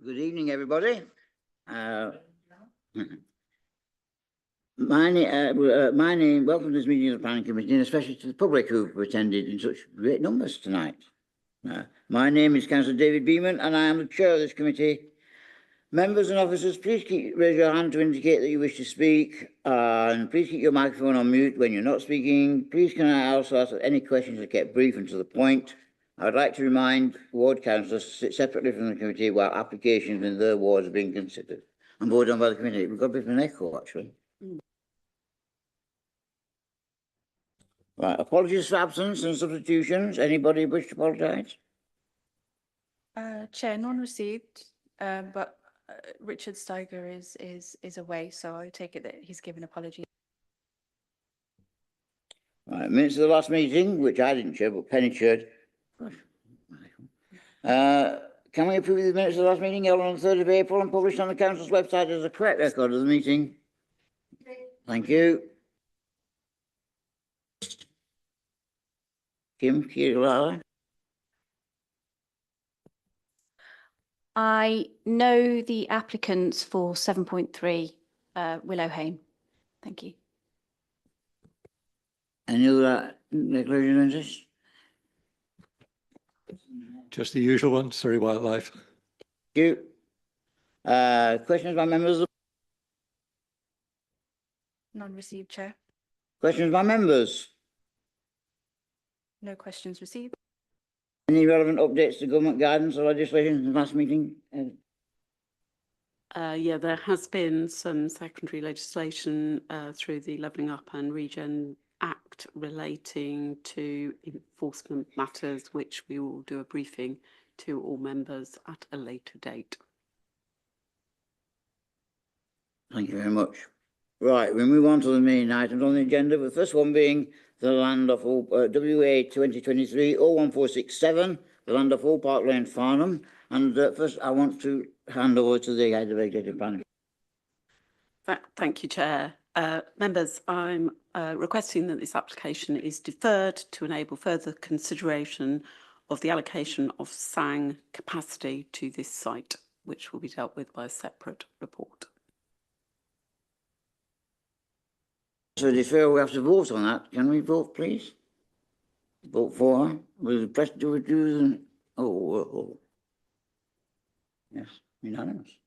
Good evening, everybody. My name, welcome to this meeting of the Planning Committee, and especially to the public who've attended in such great numbers tonight. My name is Councillor David Beeman, and I am the chair of this committee. Members and officers, please raise your hand to indicate that you wish to speak, and please keep your microphone on mute when you're not speaking. Please can I also ask that any questions are kept brief and to the point. I would like to remind ward councillors to sit separately from the committee while applications in their wards are being considered and voted on by the committee. We've got a bit of an echo, actually. Right, apologies for absence and substitutions. Anybody wish to apologise? Chair, none received, but Richard Steiger is away, so I take it that he's given apology. Right, minutes of the last meeting, which I didn't chair, but Penny chaired. Can we approve the minutes of the last meeting held on the 3rd of April and published on the council's website as a correct record of the meeting? Thank you. Kim Kirilala. I know the applicants for 7.3 Willowhane. Thank you. Any other declaration of interest? Just the usual one, Surrey Wildlife. Thank you. Questions by members? None received, Chair. Questions by members? No questions received. Any relevant updates to government guidance or legislation in the last meeting? Yeah, there has been some secondary legislation through the Levelling Up and Regen Act relating to enforcement matters, which we will do a briefing to all members at a later date. Thank you very much. Right, we move on to the main items on the agenda, the first one being the land of WA 2023-01467, the land of Old Park Lane, Farnham. And first, I want to hand over to the head of executive planning. Thank you, Chair. Members, I'm requesting that this application is deferred to enable further consideration of the allocation of SANG capacity to this site, which will be dealt with by a separate report. So defer, we have to vote on that. Can we vote, please? Vote for. Will the press do it? Oh. Yes, unanimous.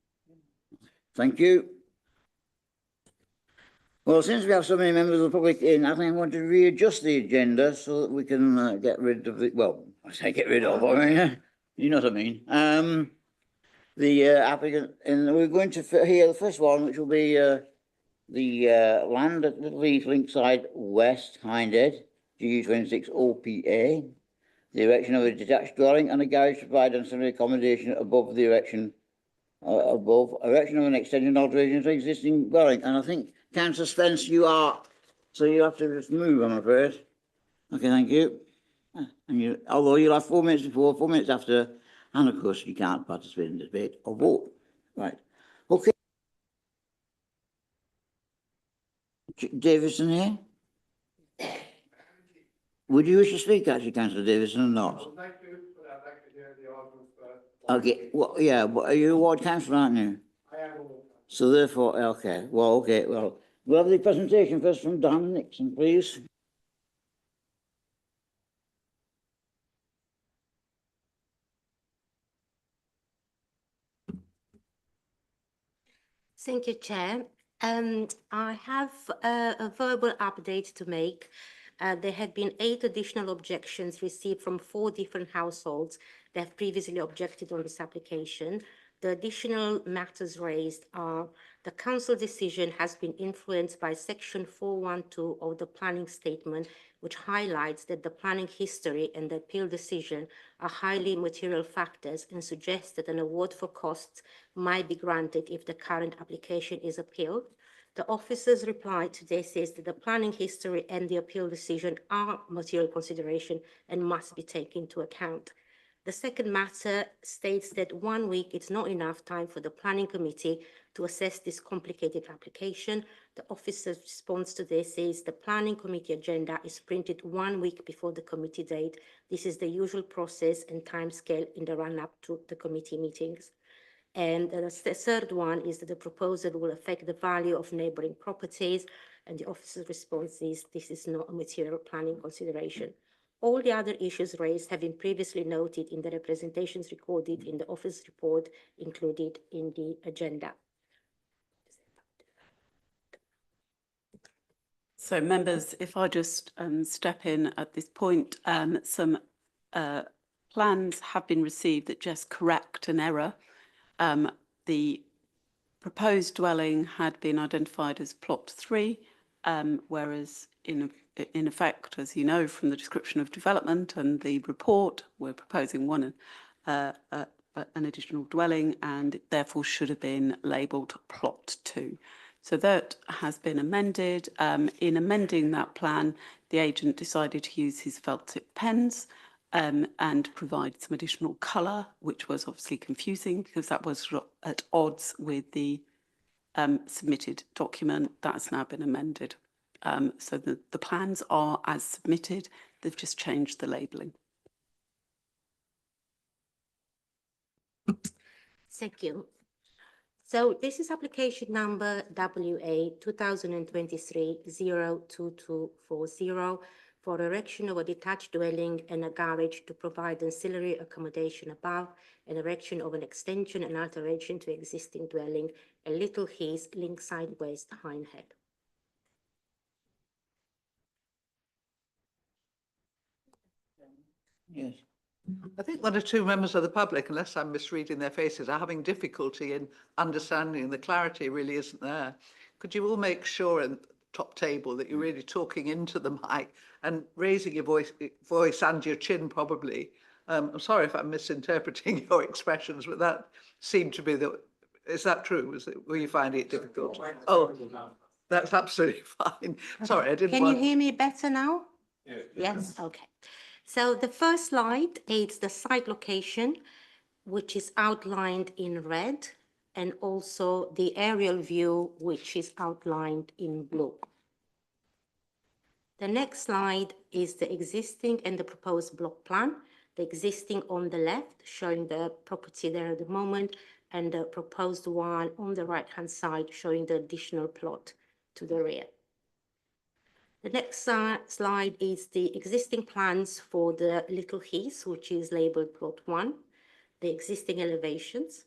Thank you. Well, since we have so many members of the public in, I think I want to readjust the agenda so that we can get rid of it. Well, I say get rid of, I mean, you know what I mean. The applicant, and we're going to hear the first one, which will be the land at Little East Linkside West, Hindhead, GU26 OPA, the erection of a detached dwelling and a garage to provide ancillary accommodation above the erection of an extension and alteration to existing dwelling. And I think, Councillor Spence, you are, so you have to just move, I'm afraid. Okay, thank you. And you, although you'll have 4 minutes before, 4 minutes after, and of course you can't participate in the debate or vote. Right. Okay. Davison here? Would you wish to speak, actually, Councillor Davison, or not? Well, thank you, but I'd like to hear the arguments first. Okay, well, yeah, but are you a ward councillor, aren't you? I am a ward. So therefore, okay, well, we'll have the presentation first from Dan Nixon, please. Thank you, Chair. I have a verbal update to make. There have been 8 additional objections received from 4 different households that have previously objected on this application. The additional matters raised are the council decision has been influenced by section 412 of the planning statement, which highlights that the planning history and the appeal decision are highly material factors and suggests that an award for costs might be granted if the current application is appealed. The officer's reply to this is that the planning history and the appeal decision are material consideration and must be taken into account. The second matter states that 1 week is not enough time for the planning committee to assess this complicated application. The officer's response to this is the planning committee agenda is printed 1 week before the committee date. This is the usual process and timescale in the run-up to the committee meetings. And the third one is that the proposal will affect the value of neighboring properties, and the officer's response is this is not a material planning consideration. All the other issues raised have been previously noted in the representations recorded in the office report included in the agenda. So members, if I just step in at this point, some plans have been received that just correct an error. The proposed dwelling had been identified as plot 3, whereas in effect, as you know from the description of development and the report, we're proposing an additional dwelling, and it therefore should have been labelled plot 2. So that has been amended. In amending that plan, the agent decided to use his felt tip pens and provide some additional colour, which was obviously confusing because that was at odds with the submitted document. That's now been amended. So the plans are as submitted. They've just changed the labelling. Thank you. So this is application number WA 2023-02240 for erection of a detached dwelling and a garage to provide ancillary accommodation above, and erection of an extension and alteration to existing dwelling at Little Heath, Linkside West, Hindhead. Yes. I think one or two members of the public, unless I'm misreading their faces, are having difficulty in understanding. The clarity really isn't there. Could you all make sure in the top table that you're really talking into the mic and raising your voice and your chin probably? I'm sorry if I'm misinterpreting your expressions, but that seemed to be the... Is that true? Were you finding it difficult? Oh, that's absolutely fine. Sorry, I didn't Can want... you hear me better now? Yes, okay. So the first slide is the site location, which is outlined in red, and also the aerial view, which is outlined in blue. The next slide is the existing and the proposed block plan. The existing on the left, showing the property there at the moment, and the proposed one on the right-hand side, showing the additional plot to the rear. The next slide is the existing plans for the Little Heath, which is labeled plot 1, the existing elevations,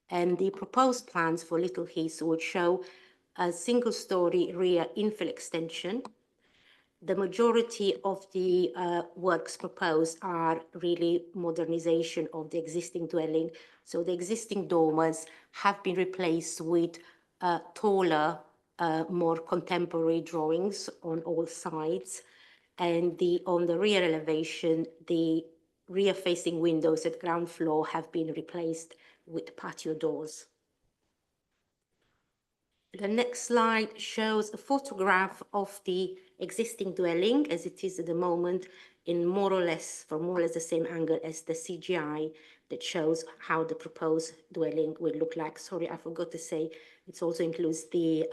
and the proposed plans for Little Heath would show a single-story rear infill extension. The majority of the works proposed are really modernization of the existing dwelling. So the existing dormers have been replaced with taller, more contemporary drawings on all sides. And on the rear elevation, the rear facing windows at ground floor have been replaced with patio doors. The next slide shows a photograph of the existing dwelling as it is at the moment, in more or less the same angle as the CGI that shows how the proposed dwelling will look like. Sorry, I forgot to say, it also includes the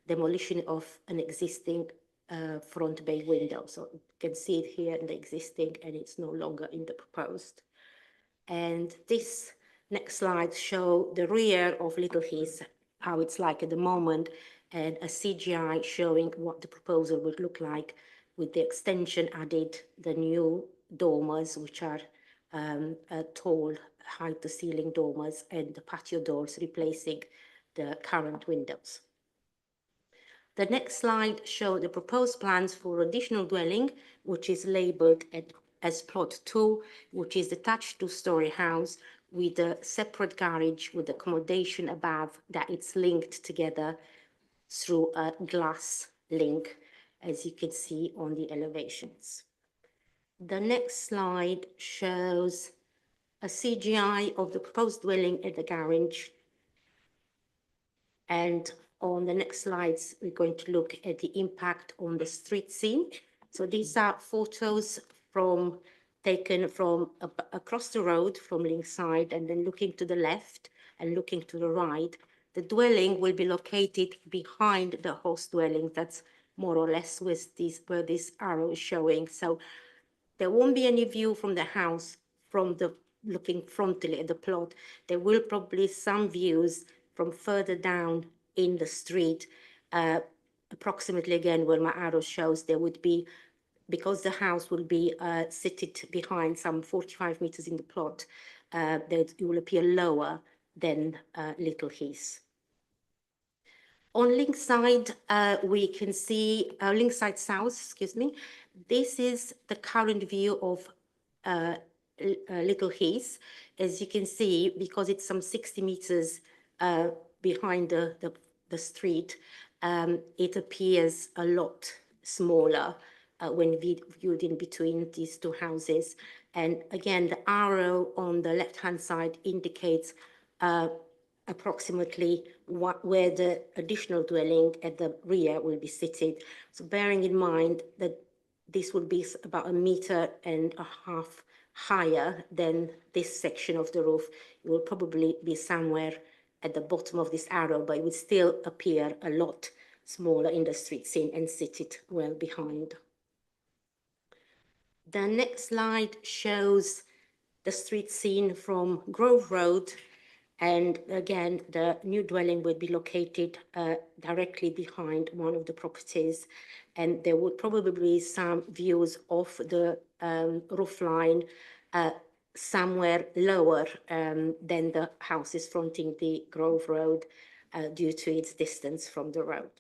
demolition of an existing front bay window. So you can see it here in the existing, and it's no longer in the proposed. And this next slide show the rear of Little Heath, how it's like at the moment, and a CGI showing what the proposal would look like with the extension added, the new dormers, which are tall, high to ceiling dormers, and the patio doors replacing the current windows. The next slide shows the proposed plans for additional dwelling, which is labeled as plot 2, which is detached two-story house with a separate garage with accommodation above that it's linked together through a glass link, as you can see on the elevations. The next slide shows a CGI of the proposed dwelling at the garage. And on the next slides, we're going to look at the impact on the street scene. So these are photos taken from across the road from Linkside, and then looking to the left and looking to the right. The dwelling will be located behind the host dwelling. That's more or less where this arrow is showing. So there won't be any view from the house from the looking frontally at the plot, there will probably some views from further down in the street, approximately again where my arrow shows there would be, because the house will be seated behind some 45 meters in the plot, that it will appear lower than Little Heath. On Linkside, we can see Linkside South, excuse me. This is the current view of Little Heath. As you can see, because it's some 60 meters behind the street, it appears a lot smaller when viewed in between these two houses. And again, the arrow on the left-hand side indicates approximately where the additional dwelling at the rear will be seated. So bearing in mind that this will be about 1.5 meters higher than this section of the roof, it will probably be somewhere at the bottom of this arrow, but it would still appear a lot smaller in the street scene and seated well behind. The next slide shows the street scene from Grove Road. And again, the new dwelling would be located directly behind one of the properties. And there would probably be some views of the roof line somewhere lower than the houses fronting the Grove Road due to its distance from the road.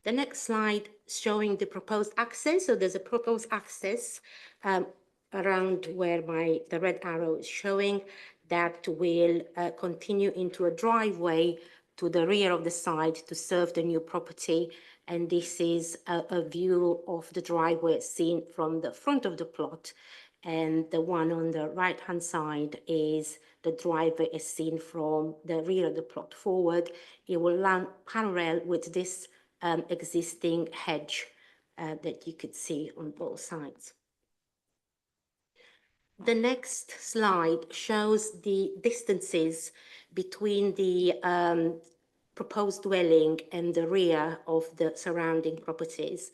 The next slide showing the proposed access. So there's a proposed access around where the red arrow is showing that will continue into a driveway to the rear of the site to serve the new property. And this is a view of the driveway seen from the front of the plot. And the one on the right-hand side is the driveway as seen from the rear of the plot forward. It will run parallel with this existing hedge that you could see on both sides. The next slide shows the distances between the proposed dwelling and the rear of the surrounding properties.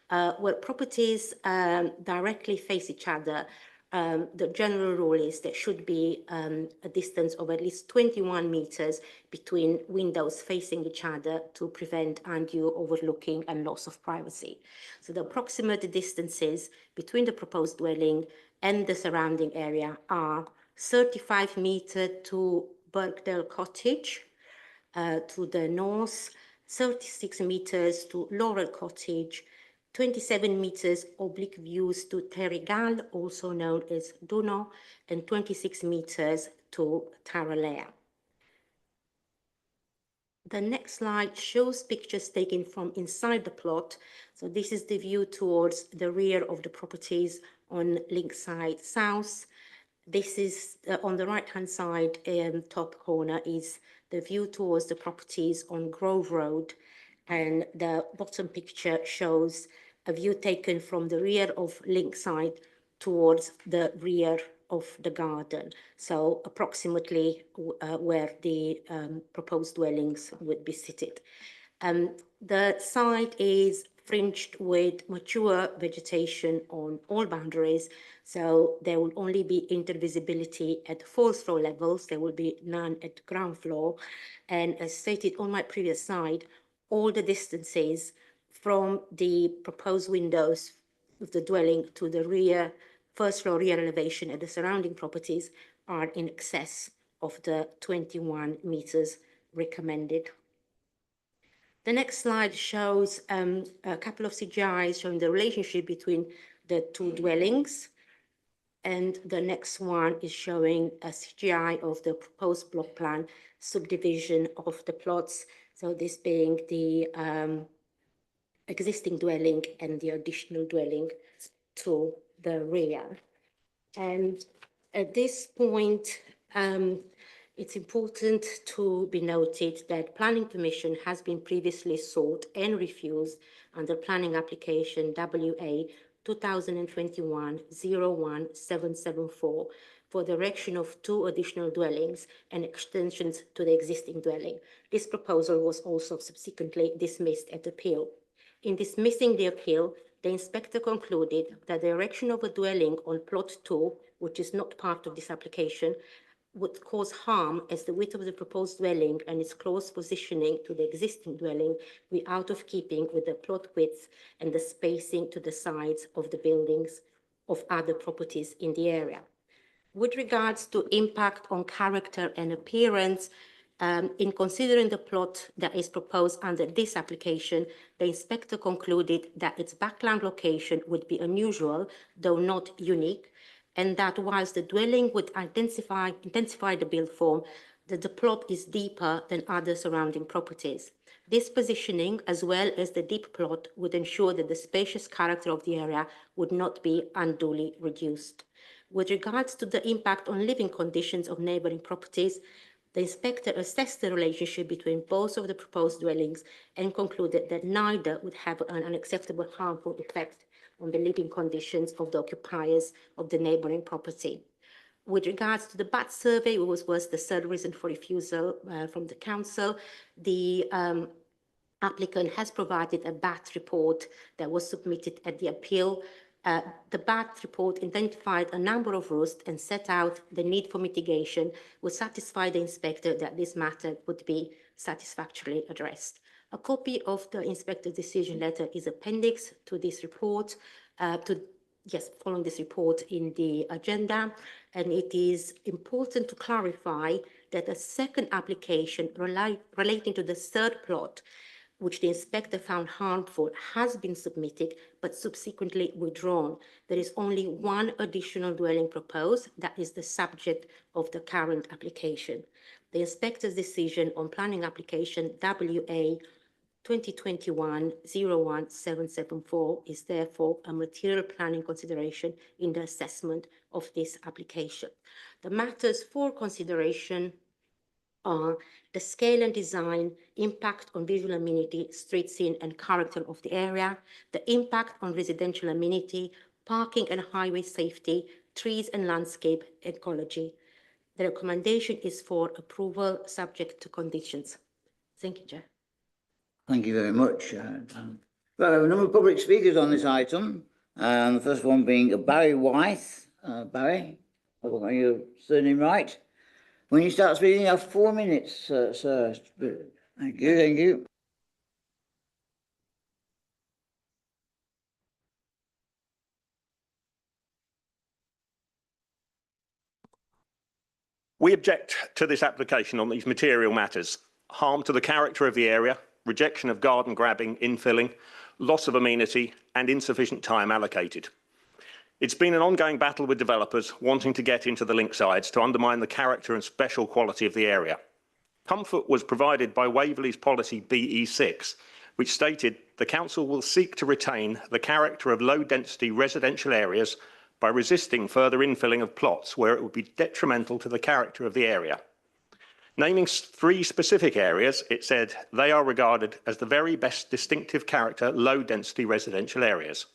Where properties directly face each other, the general rule is there should be a distance of at least 21 meters between windows facing each other to prevent undue overlooking and loss of privacy. So the approximate distances between the proposed dwelling and the surrounding area are 35 meters to Birkdale Cottage to the north, 36 meters to Laurel Cottage, 27 meters oblique views to Terrigal, also known as Duno, and 26 meters to Taralea. The next slide shows pictures taken from inside the plot. So this is the view towards the rear of the properties on Linkside South. This is on the right-hand side, top corner is the view towards the properties on Grove Road. And the bottom picture shows a view taken from the rear of Linkside towards the rear of the garden. So approximately where the proposed dwellings would be seated. The site is fringed with mature vegetation on all boundaries. So there will only be intervisibility at the fourth floor levels. There will be none at ground floor. And as stated on my previous slide, all the distances from the proposed windows of the dwelling to the rear, first floor rear elevation at the surrounding properties are in excess of the 21 meters recommended. The next slide shows a couple of CGIs showing the relationship between the two dwellings. And the next one is showing a CGI of the proposed block plan subdivision of the plots. So this being the existing dwelling and the additional dwelling to the rear. And at this point, it's important to be noted that planning permission has been previously sought and refused under planning application WA 2021-01774 for the erection of 2 additional dwellings and extensions to the existing dwelling. This proposal was also subsequently dismissed at appeal. In dismissing the appeal, the inspector concluded that the erection of a dwelling on plot 2, which is not part of this application, would cause harm as the width of the proposed dwelling and its close positioning to the existing dwelling be out of keeping with the plot width and the spacing to the sides of the buildings of other properties in the area. With regards to impact on character and appearance, in considering the plot that is proposed under this application, the inspector concluded that its backland location would be unusual, though not unique, and that whilst the dwelling would intensify the build form, that the plot is deeper than other surrounding properties. This positioning, as well as the deep plot, would ensure that the spacious character of the area would not be unduly reduced. With regards to the impact on living conditions of neighbouring properties, the inspector assessed the relationship between both of the proposed dwellings and concluded that neither would have an unacceptable harmful effect on the living conditions of the occupiers of the neighbouring property. With regards to the BAT survey, which was the third reason for refusal from the council, the applicant has provided a BAT report that was submitted at the appeal. The BAT report identified a number of risks and set out the need for mitigation, would satisfy the inspector that this matter would be satisfactorily addressed. A copy of the inspector's decision letter is appendix to this report, following this report in the agenda. And it is important to clarify that a second application relating to the third plot, which the inspector found harmful, has been submitted but subsequently withdrawn. There is only one additional dwelling proposed that is the subject of the current application. The inspector's decision on planning application WA 2021-01774 is therefore a material planning consideration in the assessment of this application. The matters for consideration are the scale and design, impact on visual amenity, street scene and character of the area, the impact on residential amenity, parking and highway safety, trees and landscape ecology. The recommendation is for approval subject to conditions. Thank you, Chair. Thank you very much. Well, I have a number of public speakers on this item. The first one being Barry Wythe. Barry, I hope I got your surname right. When you start speaking, you have 4 minutes, sir. Thank you, thank you. We object to this application on these material matters: harm to the character of the area, rejection of garden grabbing, infilling, loss of amenity, and insufficient time allocated. It's been an ongoing battle with developers wanting to get into the link sides to undermine the character and special quality of the area. Comfort was provided by Waverley's policy BE6, which stated the council will seek to retain the character of low-density residential areas by resisting further infilling of plots where it would be detrimental to the character of the area. Naming 3 specific areas, it said they are regarded as the very best distinctive character low-density residential areas.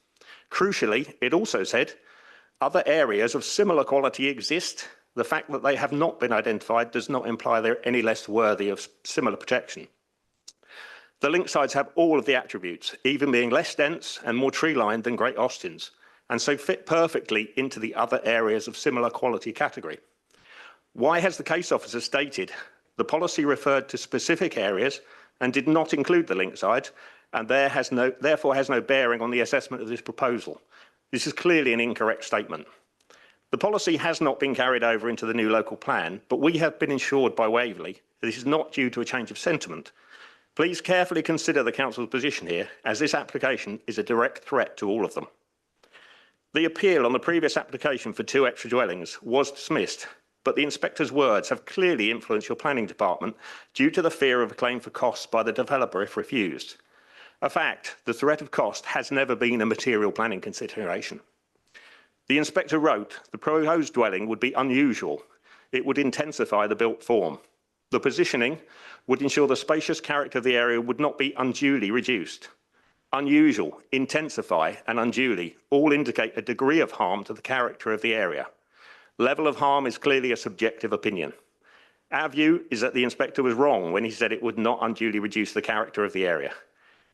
Crucially, it also said other areas of similar quality exist. The fact that they have not been identified does not imply they're any less worthy of similar protection. The link sides have all of the attributes, even being less dense and more tree-lined than Great Austins, and so fit perfectly into the other areas of similar quality category. Why has the case officer stated the policy referred to specific areas and did not include the link side, and therefore has no bearing on the assessment of this proposal? This is clearly an incorrect statement. The policy has not been carried over into the new local plan, but we have been assured by Waverley that this is not due to a change of sentiment. Please carefully consider the council's position here, as this application is a direct threat to all of them. The appeal on the previous application for 2 extra dwellings was dismissed, but the inspector's words have clearly influenced your planning department due to the fear of a claim for costs by the developer if refused. A fact, the threat of cost has never been a material planning consideration. The inspector wrote the proposed dwelling would be unusual. It would intensify the built form. The positioning would ensure the spacious character of the area would not be unduly reduced. Unusual, intensify, and unduly all indicate a degree of harm to the character of the area. Level of harm is clearly a subjective opinion. Our view is that the inspector was wrong when he said it would not unduly reduce the character of the area.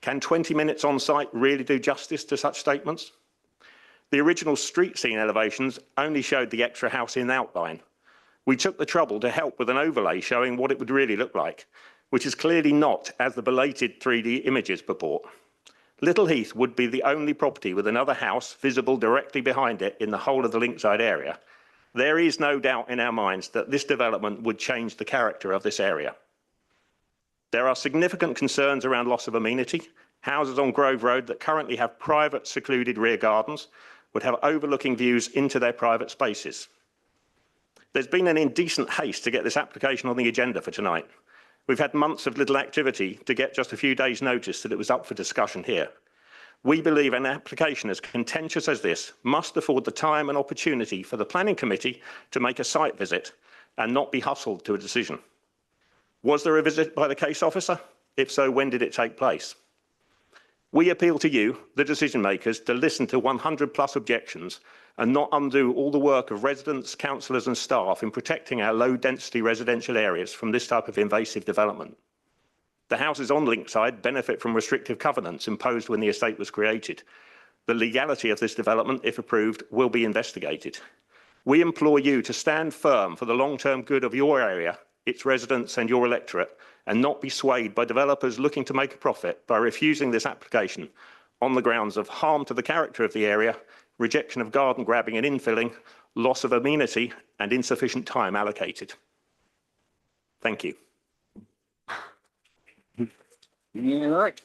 Can 20 minutes on site really do justice to such statements? The original street scene elevations only showed the extra house in outline. We took the trouble to help with an overlay showing what it would really look like, which is clearly not as the belated 3D images purport. Little Heath would be the only property with another house visible directly behind it in the whole of the Linkside area. There is no doubt in our minds that this development would change the character of this area. There are significant concerns around loss of amenity. Houses on Grove Road that currently have private secluded rear gardens would have overlooking views into their private spaces. There's been an indecent haste to get this application on the agenda for tonight. We've had months of little activity to get just a few days' notice that it was up for discussion here. We believe an application as contentious as this must afford the time and opportunity for the Planning Committee to make a site visit and not be hustled to a decision. Was there a visit by the case officer? If so, when did it take place? We appeal to you, the decision makers, to listen to 100+ objections and not undo all the work of residents, councillors and staff in protecting our low-density residential areas from this type of invasive development. The houses on Linkside benefit from restrictive covenants imposed when the estate was created. The legality of this development, if approved, will be investigated. We implore you to stand firm for the long-term good of your area, its residents and your electorate, and not be swayed by developers looking to make a profit by refusing this application on the grounds of harm to the character of the area, rejection of garden grabbing and infilling, loss of amenity, and insufficient time allocated. Thank you. Yeah, right.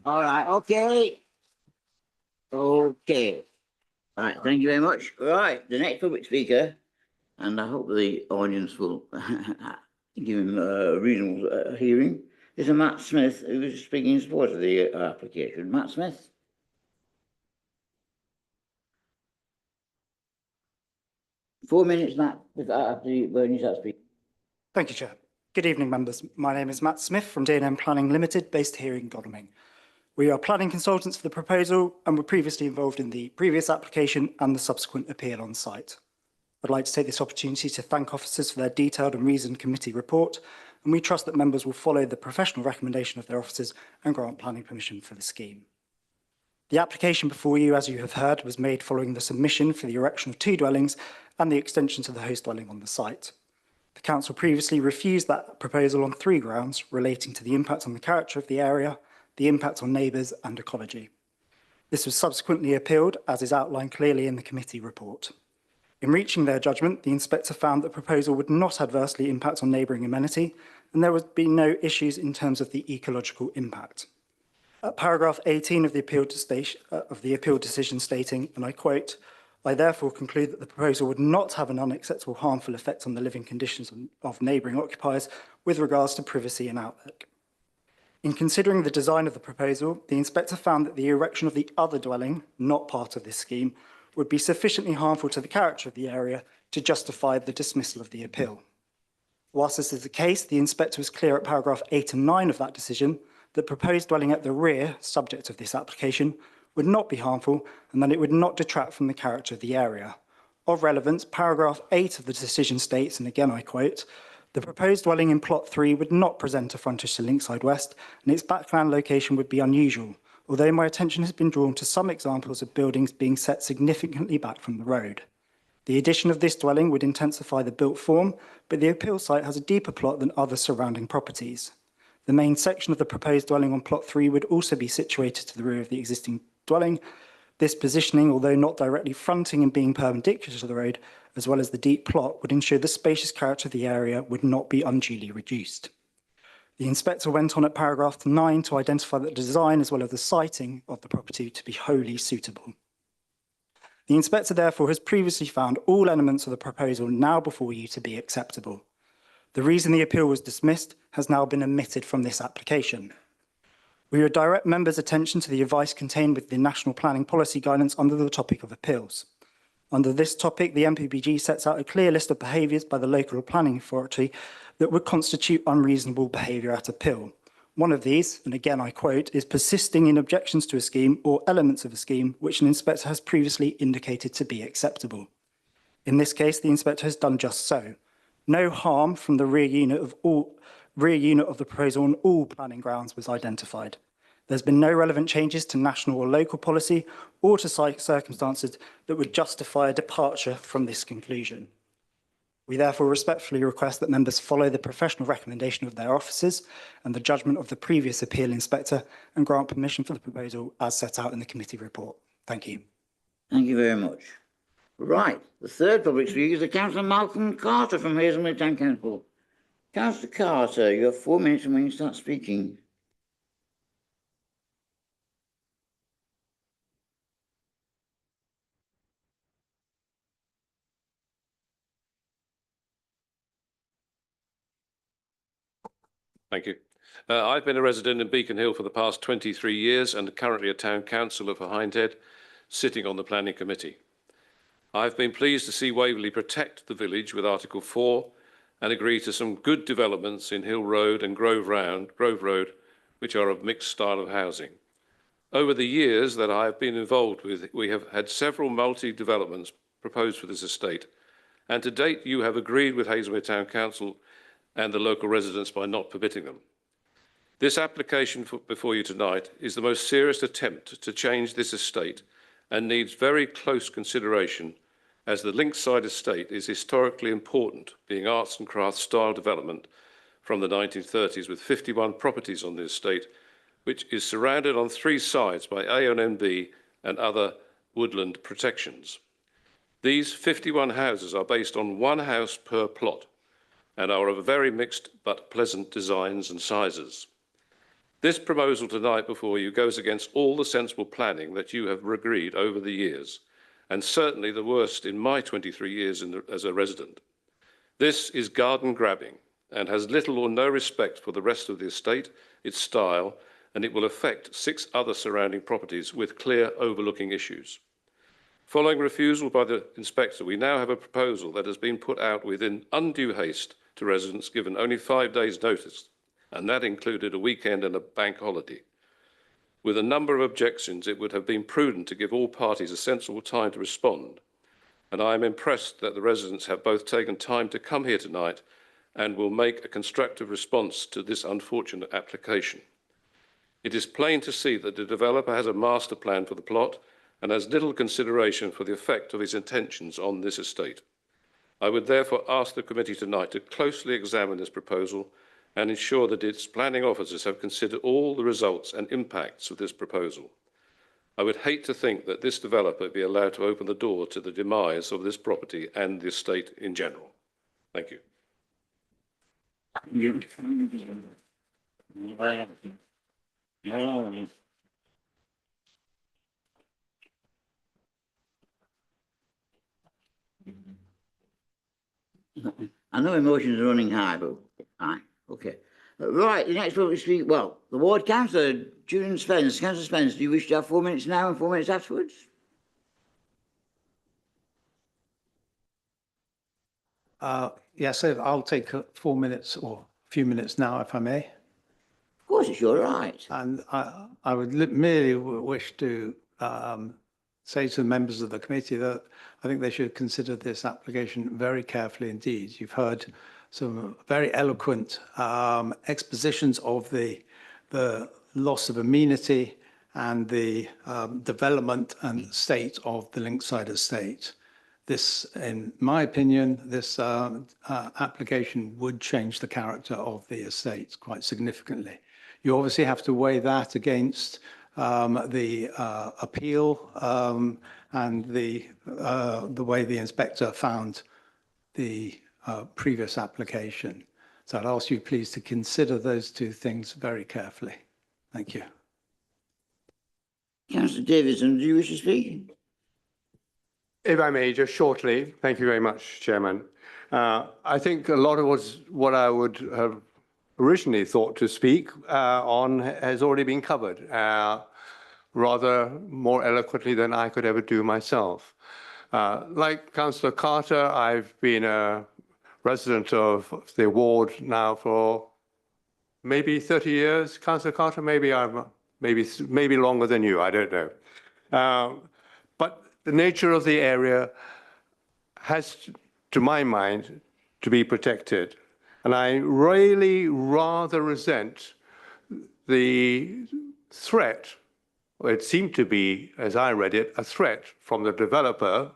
All right, okay. Okay. All right, thank you very much. Right, the next public speaker, and I hope the audience will give him a reasonable hearing, is a Matt Smith, who is speaking in support of the application. Matt Smith. Four minutes, Matt, after when you start speaking. Thank you, Chair. Good evening, members. My name is Matt Smith from D&M Planning Limited, based here in Godalming. We are planning consultants for the proposal and were previously involved in the previous application and the subsequent appeal on site. I'd like to take this opportunity to thank officers for their detailed and reasoned committee report, and we trust that members will follow the professional recommendation of their officers and grant planning permission for the scheme. The application before you, as you have heard, was made following the submission for the erection of 2 dwellings and the extension to the host dwelling on the site. The council previously refused that proposal on 3 grounds relating to the impact on the character of the area, the impact on neighbours and ecology. This was subsequently appealed, as is outlined clearly in the committee report. In reaching their judgment, the inspector found that the proposal would not adversely impact on neighbouring amenity, and there would be no issues in terms of the ecological impact. At paragraph 18 of the appeal decision stating, and I quote, "I therefore conclude that the proposal would not have an unacceptable harmful effect on the living conditions of neighbouring occupiers with regards to privacy and outlook." In considering the design of the proposal, the inspector found that the erection of the other dwelling, not part of this scheme, would be sufficiently harmful to the character of the area to justify the dismissal of the appeal. Whilst this is the case, the inspector was clear at paragraph 8 and 9 of that decision that proposed dwelling at the rear, subject of this application, would not be harmful and that it would not detract from the character of the area. Of relevance, paragraph 8 of the decision states, and again I quote, "The proposed dwelling in plot 3 would not present a frontage to Linkside West and its backland location would be unusual, although my attention has been drawn to some examples of buildings being set significantly back from the road. The addition of this dwelling would intensify the built form, but the appeal site has a deeper plot than other surrounding properties. The main section of the proposed dwelling on plot 3 would also be situated to the rear of the existing dwelling. This positioning, although not directly fronting and being perpendicular to the road, as well as the deep plot, would ensure the spacious character of the area would not be unduly reduced." The inspector went on at paragraph 9 to identify the design as well as the siting of the property to be wholly suitable. The inspector therefore has previously found all elements of the proposal now before you to be acceptable. The reason the appeal was dismissed has now been omitted from this application. We would direct members' attention to the advice contained with the National Planning Policy Guidance under the topic of appeals. Under this topic, the NPPG sets out a clear list of behaviours by the local planning authority that would constitute unreasonable behaviour at appeal. One of these, and again I quote, is persisting in objections to a scheme or elements of a scheme which an inspector has previously indicated to be acceptable. In this case, the inspector has done just so. No harm from the rear unit of the proposal on all planning grounds was identified. There's been no relevant changes to national or local policy or to site circumstances that would justify a departure from this conclusion. We therefore respectfully request that members follow the professional recommendation of their officers and the judgment of the previous appeal inspector and grant permission for the proposal as set out in the committee report. Thank you. Thank you very much. Right, the third public speaker is Councillor Malcolm Carter from Hazelmere Town Council. Councillor Carter, you have 4 minutes from when you start speaking. Thank you. I've been a resident in Beacon Hill for the past 23 years and currently a town councillor for Hindhead, sitting on the planning committee. I've been pleased to see Waverley protect the village with Article 4 and agree to some good developments in Hill Road and Grove Road, which are of mixed style of housing. Over the years that I have been involved with, we have had several multi-developments proposed for this estate, and to date you have agreed with Hazelmere Town Council and the local residents by not permitting them. This application before you tonight is the most serious attempt to change this estate and needs very close consideration, as the Linkside estate is historically important, being arts and crafts style development from the 1930s with 51 properties on the estate, which is surrounded on 3 sides by AONB and other woodland protections. These 51 houses are based on 1 house per plot and are of very mixed but pleasant designs and sizes. This proposal tonight before you goes against all the sensible planning that you have agreed over the years, and certainly the worst in my 23 years as a resident. This is garden grabbing and has little or no respect for the rest of the estate, its style, and it will affect 6 other surrounding properties with clear overlooking issues. Following refusal by the inspector, we now have a proposal that has been put out within undue haste to residents given only 5 days' notice, and that included a weekend and a bank holiday. With a number of objections, it would have been prudent to give all parties a sensible time to respond, and I am impressed that the residents have both taken time to come here tonight and will make a constructive response to this unfortunate application. It is plain to see that the developer has a master plan for the plot and has little consideration for the effect of his intentions on this estate. I would therefore ask the committee tonight to closely examine this proposal and ensure that its planning officers have considered all the results and impacts of this proposal. I would hate to think that this developer be allowed to open the door to the demise of this property and the estate in general. Thank you. I know emotions are running high, but aye, okay. Right, the next public speaker, well, the ward councillor, Julian Spence. Councillor Spence, do you wish to have 4 minutes now and 4 minutes afterwards? Yes, I'll take 4 minutes or a few minutes now, if I may. Of course, it's your right. And I would merely wish to say to the members of the committee that I think they should consider this application very carefully indeed. You've heard some very eloquent expositions of the loss of amenity and the development and state of the Linkside estate. This, in my opinion, this application would change the character of the estate quite significantly. You obviously have to weigh that against the appeal and the way the inspector found the previous application. So I'd ask you please to consider those 2 things very carefully. Thank you. Councillor Davidson, do you wish to speak? If I may, just shortly, thank you very much, Chairman. I think a lot of what I would have originally thought to speak on has already been covered, rather more eloquently than I could ever do myself. Like Councillor Carter, I've been a resident of the ward now for maybe 30 years. Councillor Carter, maybe longer than you, I don't know. But the nature of the area has, to my mind, to be protected. And I really rather resent the threat, or it seemed to be, as I read it, a threat from the developer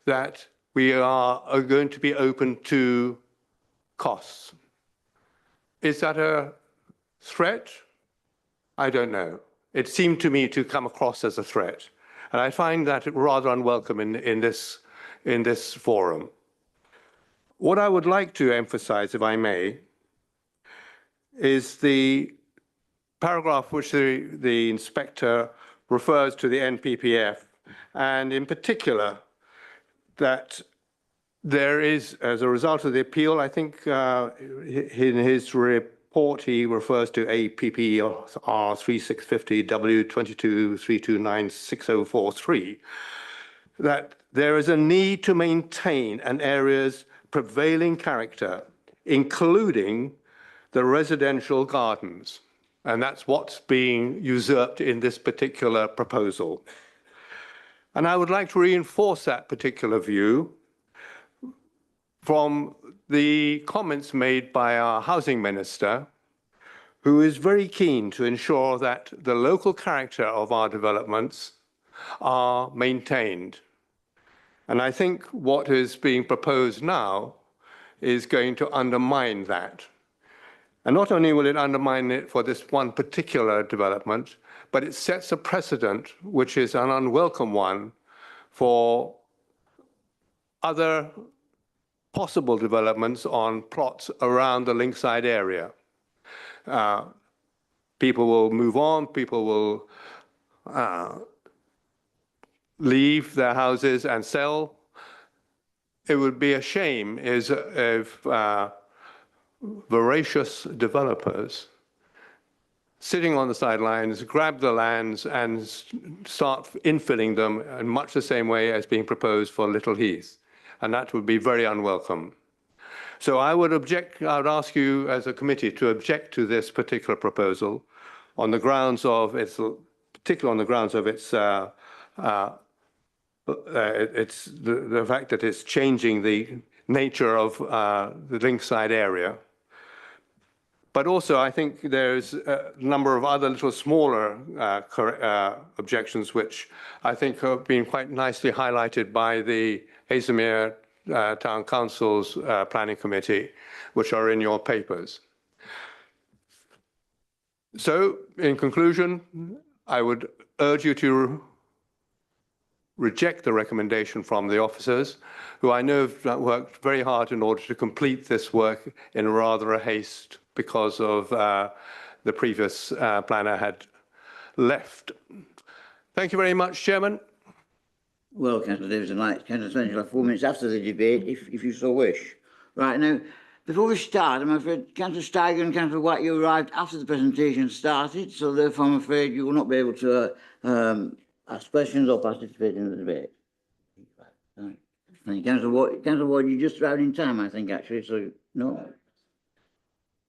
that we are going to be open to costs. Is that a threat? I don't know. It seemed to me to come across as a threat. And I find that rather unwelcome in this forum. What I would like to emphasize, if I may, is the paragraph which the inspector refers to the NPPF, and in particular, that there is, as a result of the appeal, I think in his report, he refers to APPR 3650 W22329604.3, that there is a need to maintain an area's prevailing character, including the residential gardens. And that's what's being usurped in this particular proposal. And I would like to reinforce that particular view from the comments made by our housing minister, who is very keen to ensure that the local character of our developments are maintained. And I think what is being proposed now is going to undermine that. And not only will it undermine it for this one particular development, but it sets a precedent which is an unwelcome one for other possible developments on plots around the Linkside area. People will move on, people will leave their houses and sell. It would be a shame if voracious developers sitting on the sidelines grab the lands and start infilling them in much the same way as being proposed for Little Heath. And that would be very unwelcome. So I would ask you as a committee to object to this particular proposal on the grounds of particularly on the grounds of the fact that it's changing the nature of the Linkside area. But also, I think there's a number of other little smaller objections, which I think have been quite nicely highlighted by the Haslemere Town Council's Planning Committee, which are in your papers. So, in conclusion, I would urge you to reject the recommendation from the officers, who I know have worked very hard in order to complete this work in rather a haste because of the previous planner had left. Thank you very much, Chairman. Well, Councillor Davidson, Councillor Spencer, you'll have 4 minutes after the debate, if you so wish. Right, now, before we start, I'm afraid Councillor Steiger and Councillor White, you arrived after the presentation started, so therefore I'm afraid you will not be able to ask questions or participate in the debate. Right. Thank you. Councillor Ward, you just arrived in time, I think, actually, so no.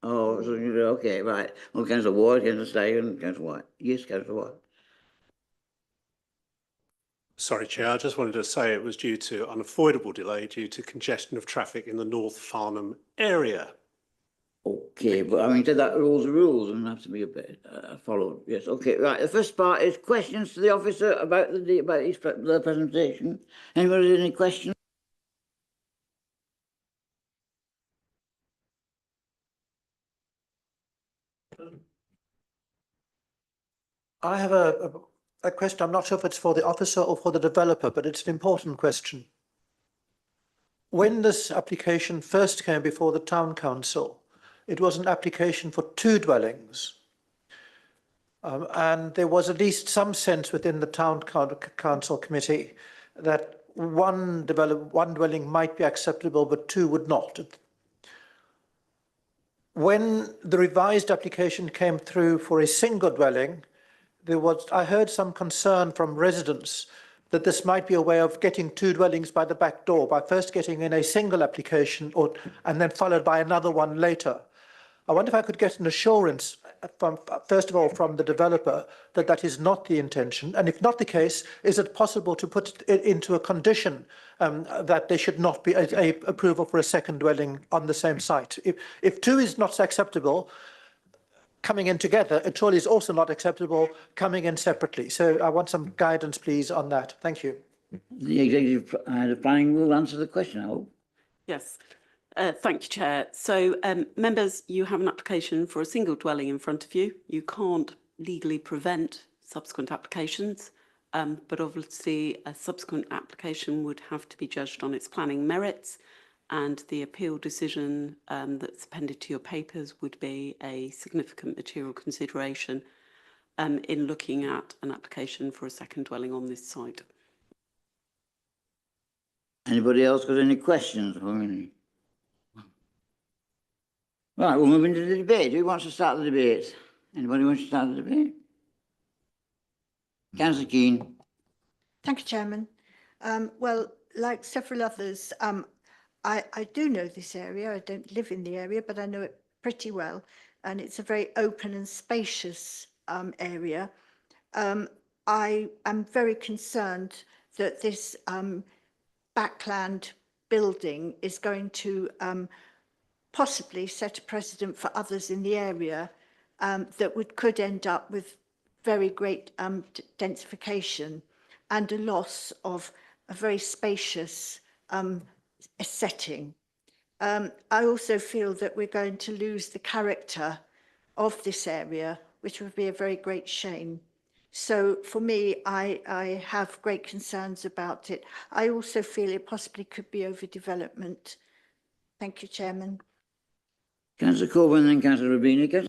Oh, so okay, right. Well, Councillor Ward, Councillor Steiger and Councillor White. Yes, Councillor Ward. Sorry, Chair, I just wanted to say it was due to unavoidable delay due to congestion of traffic in the North Farnham area. Okay, but I mean, that rules are rules and have to be a bit followed. Yes, okay, right. The first part is questions to the officer about the presentation. Anybody have any questions? I have a question. I'm not sure if it's for the officer or for the developer, but it's an important question. When this application first came before the town council, it was an application for 2 dwellings. And there was at least some sense within the town council committee that one dwelling might be acceptable, but 2 would not. When the revised application came through for a single dwelling, I heard some concern from residents that this might be a way of getting 2 dwellings by the back door, by first getting in a single application and then followed by another one later. I wonder if I could get an assurance first of all, from the developer, that that is not the intention? And if not the case, is it possible to put it into a condition that there should not be a approval for a second dwelling on the same site? If two is not acceptable, coming in together, it surely is also not acceptable coming in separately. So I want some guidance, please, on that. Thank you. The executive, the planning will answer the question, I hope. Yes. Thank you, Chair. So, members, you have an application for a single dwelling in front of you. You can't legally prevent subsequent applications, but obviously a subsequent application would have to be judged on its planning merits, and the appeal decision that's appended to your papers would be a significant material consideration in looking at an application for a second dwelling on this site. Anybody else got any questions for me? Right, we'll move into the debate. Who wants to start the debate? Anybody wants to start the debate? Councillor Keane. Thank you, Chairman. Well, like several others, I do know this area. I don't live in the area, but I know it pretty well. And it's a very open and spacious area. I am very concerned that this backland building is going to possibly set a precedent for others in the area that could end up with very great densification and a loss of a very spacious setting. I also feel that we're going to lose the character of this area, which would be a very great shame. So for me, I have great concerns about it. I also feel it possibly could be overdevelopment. Thank you, Chairman. Councillor Coburn and then Councillor Rubini.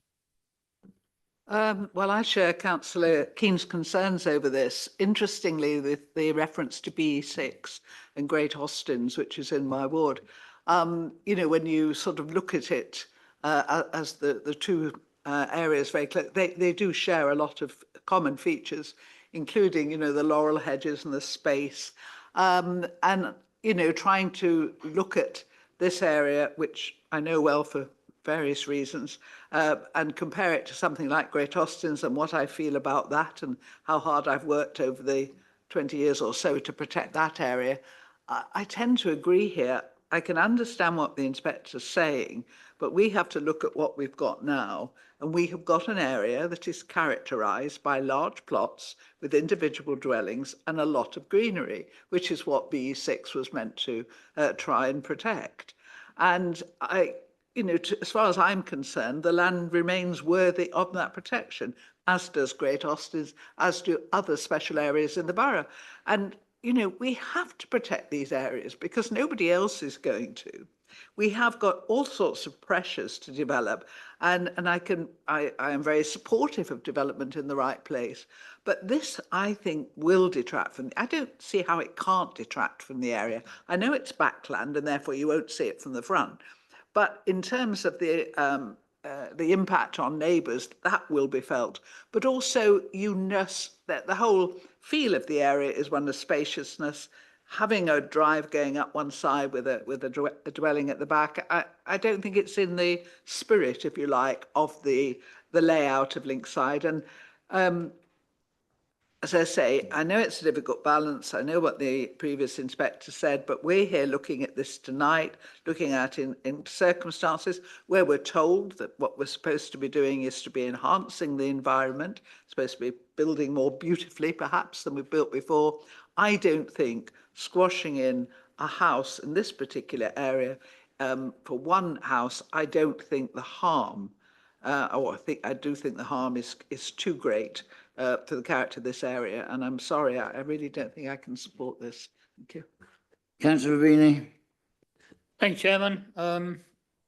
Well, I share Councillor Keane's concerns over this. Interestingly, with the reference to BE6 and Great Austins, which is in my ward, you know, when you sort of look at it as the two areas very close, they do share a lot of common features, including, you know, the laurel hedges and the space. And, you know, trying to look at this area, which I know well for various reasons, and compare it to something like Great Austins and what I feel about that and how hard I've worked over the 20 years or so to protect that area. I tend to agree here. I can understand what the inspector's saying, but we have to look at what we've got now. And we have got an area that is characterised by large plots with individual dwellings and a lot of greenery, which is what BE6 was meant to try and protect. And you know, as far as I'm concerned, the land remains worthy of that protection, as does Great Austins, as do other special areas in the borough. And, you know, we have to protect these areas because nobody else is going to. We have got all sorts of pressures to develop, and I am very supportive of development in the right place. But this, I think, will detract from. I don't see how it can't detract from the area. I know it's backland, and therefore you won't see it from the front. But in terms of the impact on neighbours, that will be felt. But also, that the whole feel of the area is one of spaciousness. Having a drive going up one side with a dwelling at the back, I don't think it's in the spirit, if you like, of the layout of Linkside. And as I say, I know it's a difficult balance. I know what the previous inspector said, but we're here looking at this tonight, looking at in circumstances where we're told that what we're supposed to be doing is to be enhancing the environment, supposed to be building more beautifully, perhaps, than we've built before. I don't think squashing in a house in this particular area for one house, I don't think the harm, I do think the harm is too great for the character of this area. And I'm sorry, I really don't think I can support this. Thank you. Councillor Rubini. Thank you, Chairman.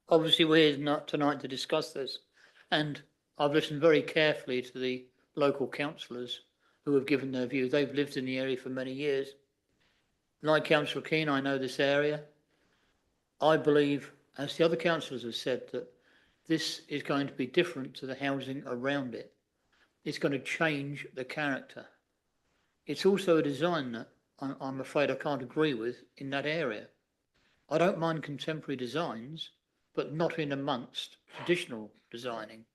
Obviously, we're here not tonight to discuss this. And I've listened very carefully to the local councillors who have given their view. They've lived in the area for many years. Like Councillor Keane, I know this area. I believe, as the other councillors have said, that this is going to be different to the housing around it. It's going to change the character. It's also a design that I'm afraid I can't agree with in that area. I don't mind contemporary designs, but not in amongst traditional designing.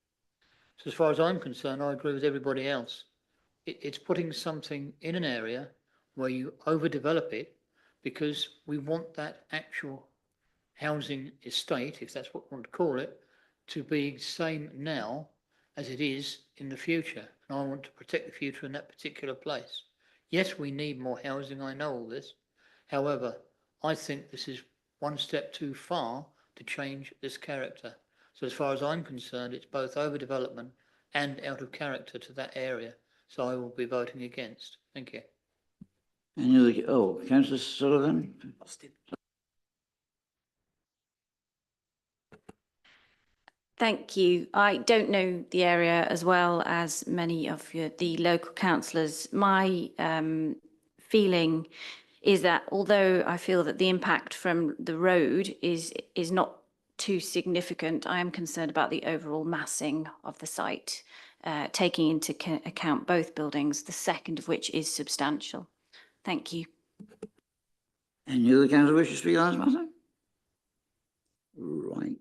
So as far as I'm concerned, I agree with everybody else. It's putting something in an area where you overdevelop it because we want that actual housing estate, if that's what we want to call it, to be the same now as it is in the future. And I want to protect the future in that particular place. Yes, we need more housing. I know all this. However, I think this is one step too far to change this character. So as far as I'm concerned, it's both overdevelopment and out of character to that area. So I will be voting against. Thank you. Any other, oh, Councillor Sullivan? Thank you. I don't know the area as well as many of the local councillors. My feeling is that although I feel that the impact from the road is not too significant, I am concerned about the overall massing of the site, taking into account both buildings, the second of which is substantial. Thank you. Any other councillor wish to speak on this matter? Right.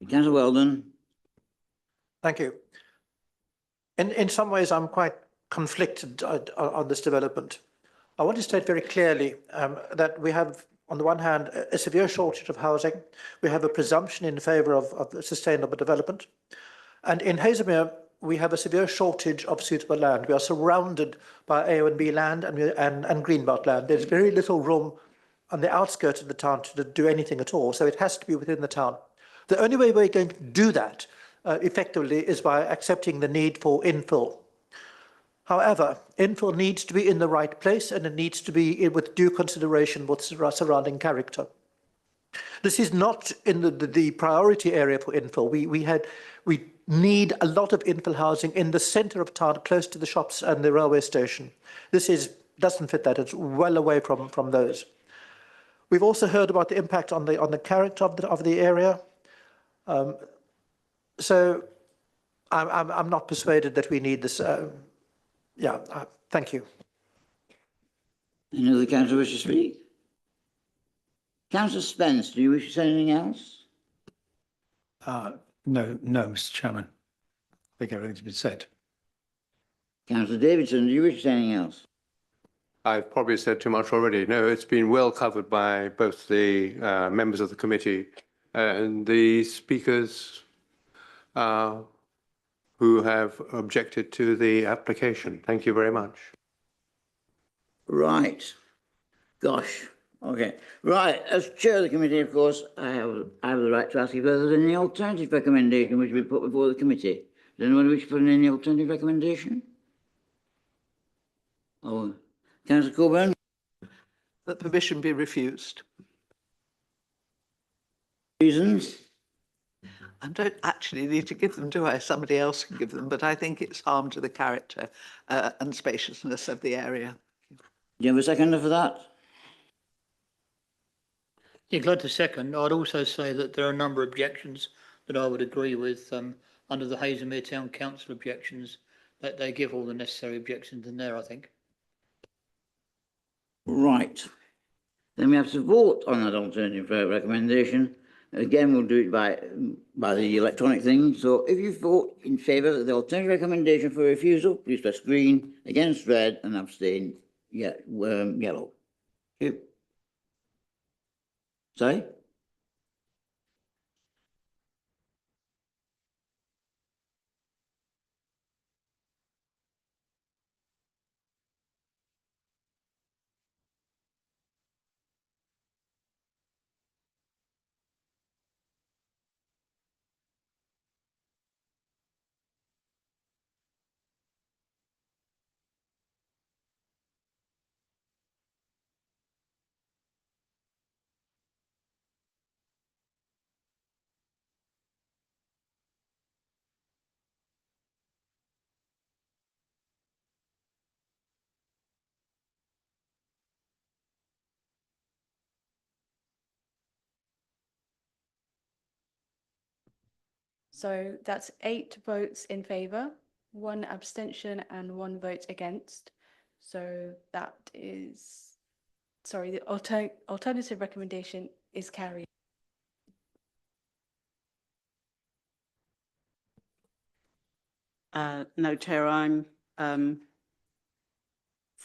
Councillor Weldon. Thank you. In some ways, I'm quite conflicted on this development. I want to state very clearly that we have, on the one hand, a severe shortage of housing. We have a presumption in favour of sustainable development. And in Hazelmere, we have a severe shortage of suitable land. We are surrounded by A and B land and greenbelt land. There's very little room on the outskirts of the town to do anything at all, so it has to be within the town. The only way we're going to do that effectively is by accepting the need for infill. However, infill needs to be in the right place, and it needs to be with due consideration with surrounding character. This is not in the priority area for infill. We need a lot of infill housing in the centre of town, close to the shops and the railway station. This doesn't fit that. It's well away from those. We've also heard about the impact on the character of the area. So I'm not persuaded that we need this. Thank you. Any other councillor wish to speak? Councillor Spence, do you wish to say anything else? No, Mr. Chairman. I think everything's been said. Councillor Davidson, do you wish to say anything else? I've probably said too much already. No, it's been well covered by both the members of the committee and the speakers who have objected to the application. Thank you very much. Right. Gosh. Okay. Right. As chair of the committee, of course, I have the right to ask if there's any alternative recommendation which we put before the committee. Does anyone wish to put in any alternative recommendation? Oh, Councillor Coburn. That permission be refused. Reasons? I don't actually need to give them, do I? Somebody else can give them, but I think it's harm to the character and spaciousness of the area. Do you have a seconder for that? Yeah, glad to second. I'd also say that there are a number of objections that I would agree with under the Hazelmere Town Council objections, that they give all the necessary objections in there, I think. Right. Then we have to vote on that alternative recommendation. Again, we'll do it by the electronic thing. So if you vote in favour of the alternative recommendation for refusal, please press green, against red, and abstain yellow. Okay. Sorry? So that's 8 votes in favour, 1 abstention and 1 vote against. So that is, sorry, the alternative recommendation is carried. No, Chair, I'm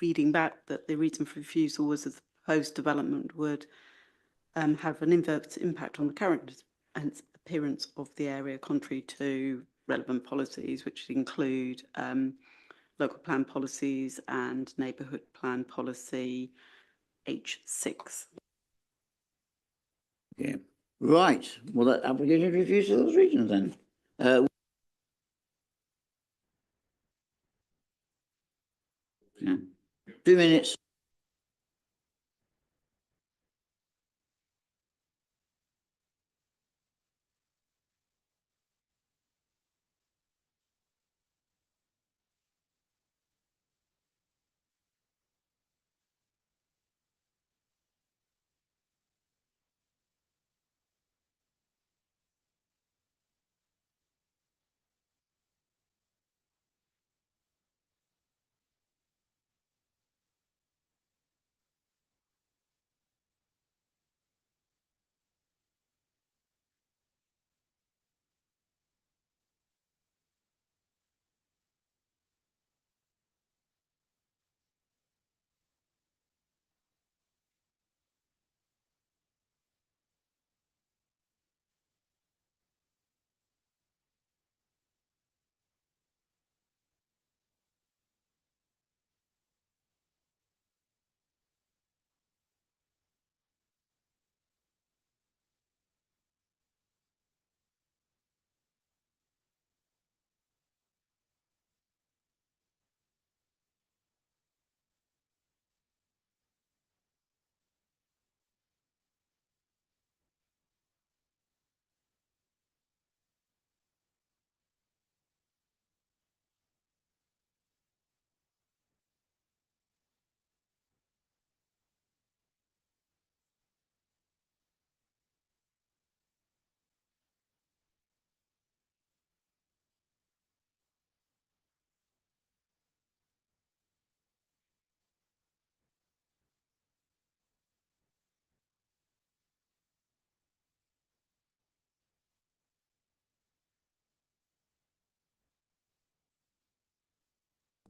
reading back that the reason for refusal was that the proposed development would have an inverse impact on the current and appearance of the area, contrary to relevant policies, which include local plan policies and neighbourhood plan policy H6. Okay, right. Well, that application refused to those regions then. Yeah. 2 minutes.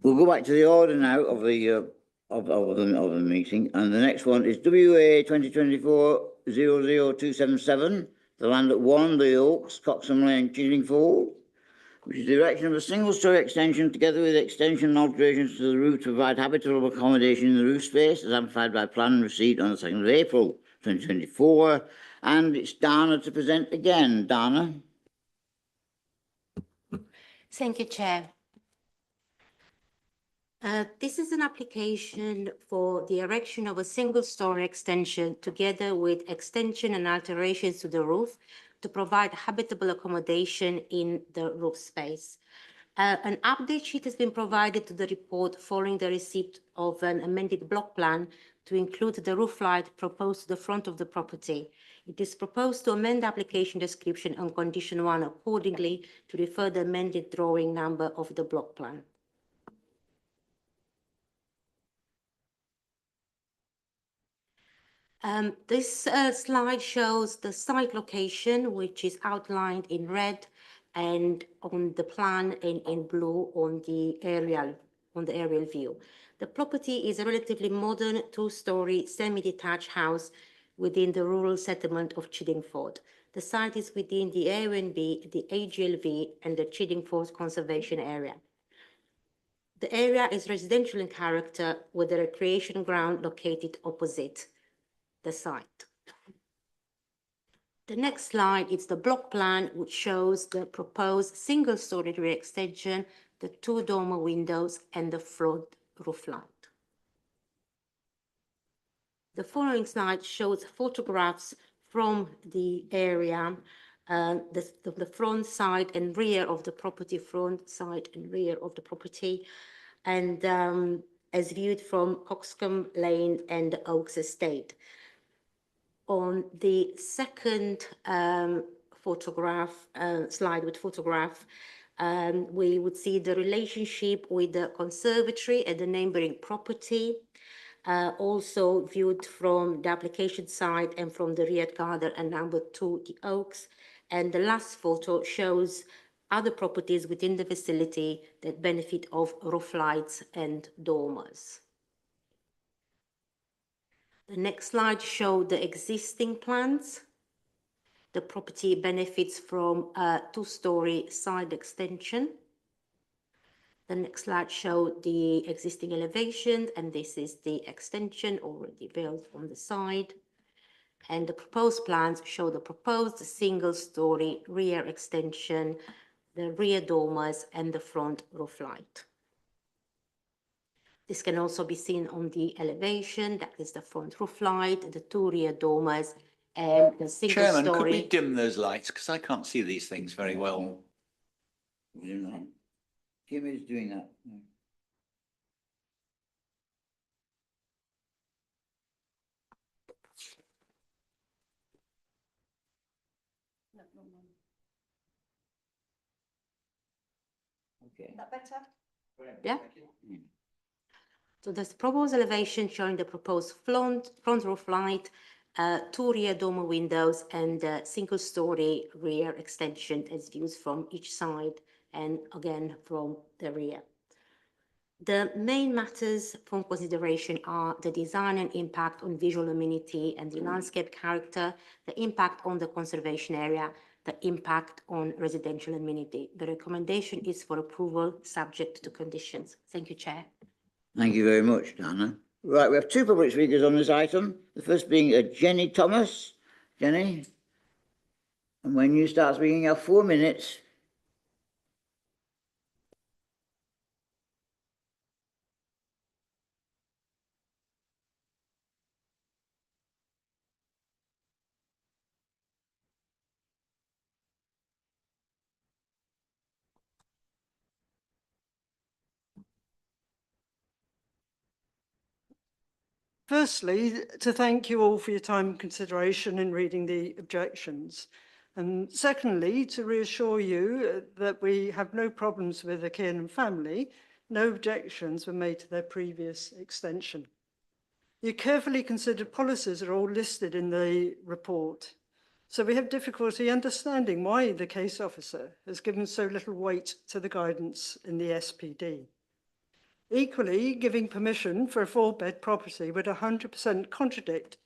We'll go back to the order now of the of the meeting, and the next one is WA 2024-00277, the land at 1, the Oaks, Coxham Lane, Chillingfold, which is the erection of a single-storey extension together with extension and alterations to the roof to provide habitable accommodation in the roof space, as amplified by plan received on the 2nd of April 2024. And it's Dana to present again. Dana. Thank you, Chair. This is an application for the erection of a single-story extension together with extension and alterations to the roof to provide habitable accommodation in the roof space. An update sheet has been provided to the report following the receipt of an amended block plan to include the roof light proposed to the front of the property. It is proposed to amend the application description on condition 1 accordingly to refer the amended drawing number of the block plan. This slide shows the site location, which is outlined in red and on the plan in blue on the aerial view. The property is a relatively modern 2-story semi-detached house within the rural settlement of Chillingfold. The site is within the AONB, the AGLV, and the Chillingfold Conservation Area. The area is residential in character with a recreation ground located opposite the site. The next slide is the block plan, which shows the proposed single-story rear extension, the 2 dormer windows, and the front roof light. The following slide shows photographs from the area, the front side and rear of the property, and as viewed from Coxcomb Lane and the Oaks Estate. On the second slide with photograph, we would see the relationship with the conservatory and the neighbouring property, also viewed from the application side and from the rear garden and number 2, the Oaks. And the last photo shows other properties within the facility that benefit of roof lights and dormers. The next slide shows the existing plans. The property benefits from a two-story side extension. The next slide shows the existing elevation, and this is the extension already built on the side. And the proposed plans show the proposed single-story rear extension, the rear dormers, and the front roof light. This can also be seen on the elevation. That is the front roof light, the two rear dormers, and the single Chairman, could story. we dim those lights? Because I can't see these things very well. You know, Kim is doing that. Okay. Is that better? Yeah. So this proposed elevation showing the proposed front roof light, two rear dormer windows, and a single-story rear extension as views from each side and again from the rear. The main matters for consideration are the design and impact on visual amenity and the landscape character, the impact on the conservation area, the impact on residential amenity. The recommendation is for approval subject to conditions. Thank you, Chair. Thank you very much, Dana. Right, we have two public speakers on this item. The first being Jenny Thomas. Jenny? And when you start speaking, you have 4 minutes. Firstly, to thank you all for your time and consideration in reading the objections. And secondly, to reassure you that we have no problems with the Kiernan family. No objections were made to their previous extension. Your carefully considered policies are all listed in the report. So we have difficulty understanding why the case officer has given so little weight to the guidance in the SPD. Equally, giving permission for a 4-bed property would 100% contradict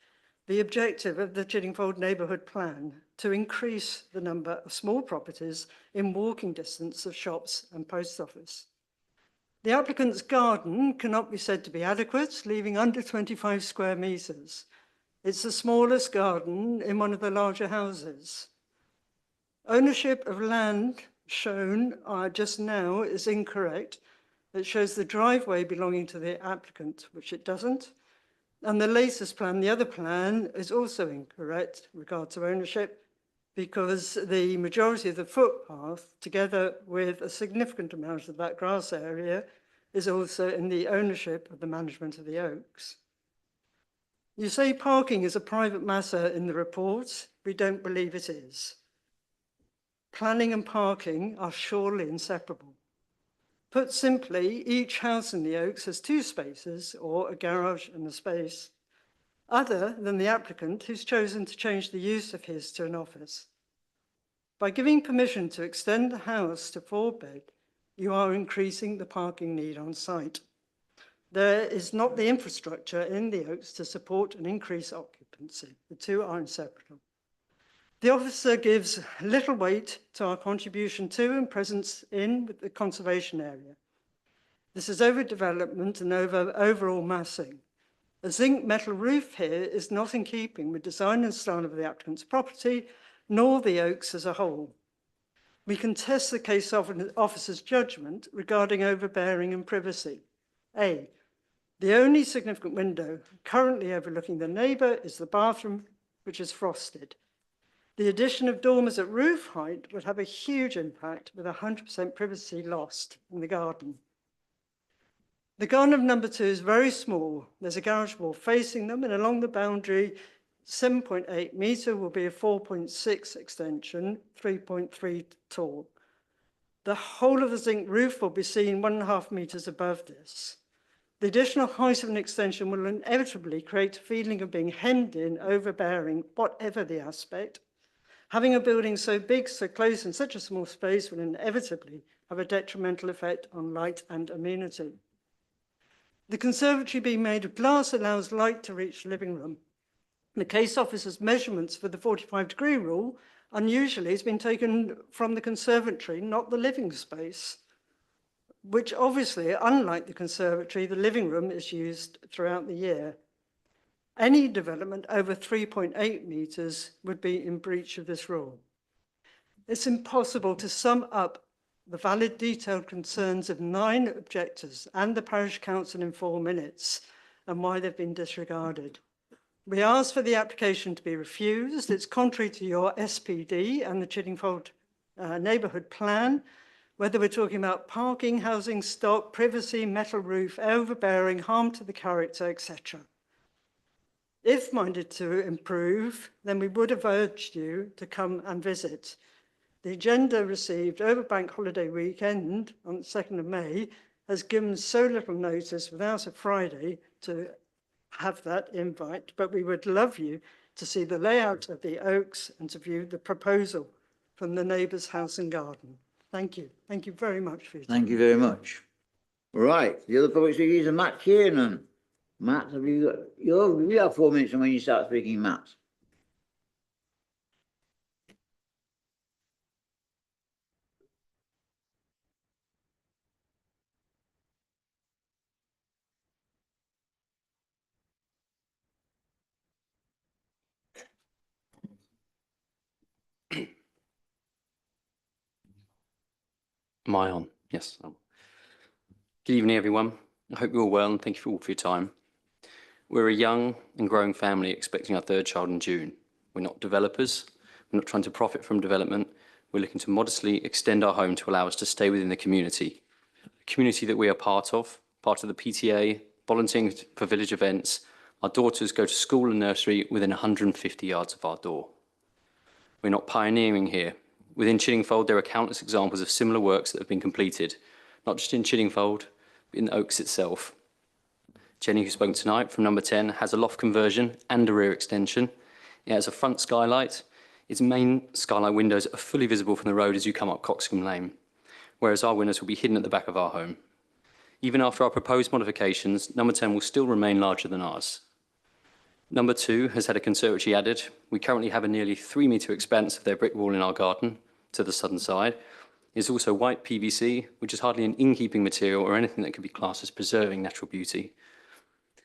the objective of the Chiddingfold Neighbourhood Plan to increase the number of small properties in walking distance of shops and post office. The applicant's garden cannot be said to be adequate, leaving under 25 square metres. It's the smallest garden in one of the larger houses. Ownership of land shown just now is incorrect. It shows the driveway belonging to the applicant, which it doesn't. And the latest plan, the other plan, is also incorrect in regard to ownership because the majority of the footpath, together with a significant amount of that grass area, is also in the ownership of the management of the Oaks. You say parking is a private matter in the report. We don't believe it is. Planning and parking are surely inseparable. Put simply, each house in the Oaks has 2 spaces or a garage and a space, other than the applicant who's chosen to change the use of his to an office. By giving permission to extend the house to 4-bed, you are increasing the parking need on site. There is not the infrastructure in the Oaks to support an increased occupancy. The two are inseparable. The officer gives little weight to our contribution to and presence in the conservation area. This is overdevelopment and overall massing. A zinc metal roof here is not in keeping with design and style of the applicant's property, nor the Oaks as a whole. We contest the case officer's judgment regarding overbearing and privacy. A, the only significant window currently overlooking the neighbour is the bathroom, which is frosted. The addition of dormers at roof height would have a huge impact with 100% privacy lost in the garden. The garden of number 2 is very small. There's a garage wall facing them, and along the boundary, 7.8 metre will be a 4.6 extension, 3.3 tall. The whole of the zinc roof will be seen 1.5 metres above this. The additional height of an extension will inevitably create a feeling of being hemmed in, overbearing, whatever the aspect, Having a building so big, so close in such a small space will inevitably have a detrimental effect on light and amenity. The conservatory being made of glass allows light to reach the living room. The case officer's measurements for the 45-degree rule unusually has been taken from the conservatory, not the living space, which obviously, unlike the conservatory, the living room is used throughout the year. Any development over 3.8 metres would be in breach of this rule. It's impossible to sum up the valid detailed concerns of 9 objectors and the parish council in 4 minutes and why they've been disregarded. We ask for the application to be refused. It's contrary to your SPD and the Chiddingfold neighbourhood plan, whether we're talking about parking, housing stock, privacy, metal roof, overbearing, harm to the character, etc. If minded to improve, then we would have urged you to come and visit. The agenda received over bank holiday weekend on the 2nd of May has given so little notice without a Friday to have that invite, but we would love you to see the layout of the Oaks and to view the proposal from the neighbour's house and garden. Thank you. Thank you very much for your time. Thank you very much. Right, the other public speaker is Matt Kiernan. Matt, have you got, you have 4 minutes from when you start speaking, Matt. Am I on? Yes. Good evening, everyone. I hope you're all well and thank you all for your time. We're a young and growing family expecting our 3rd child in June. We're not developers. We're not trying to profit from development. We're looking to modestly extend our home to allow us to stay within the community that we are part of the PTA, volunteering for village events. Our daughters go to school and nursery within 150 yards of our door. We're not pioneering here. Within Chiddingfold, there are countless examples of similar works that have been completed, not just in Chiddingfold, but in the Oaks itself. Jenny, who's spoken tonight from number 10, has a loft conversion and a rear extension. It has a front skylight. Its main skylight windows are fully visible from the road as you come up Coxcomb Lane, whereas our windows will be hidden at the back of our home. Even after our proposed modifications, number 10 will still remain larger than ours. Number 2 has had a conservatory added. We currently have a nearly 3 metre expanse of their brick wall in our garden to the southern side. It's also white PVC, which is hardly an in-keeping material or anything that could be classed as preserving natural beauty.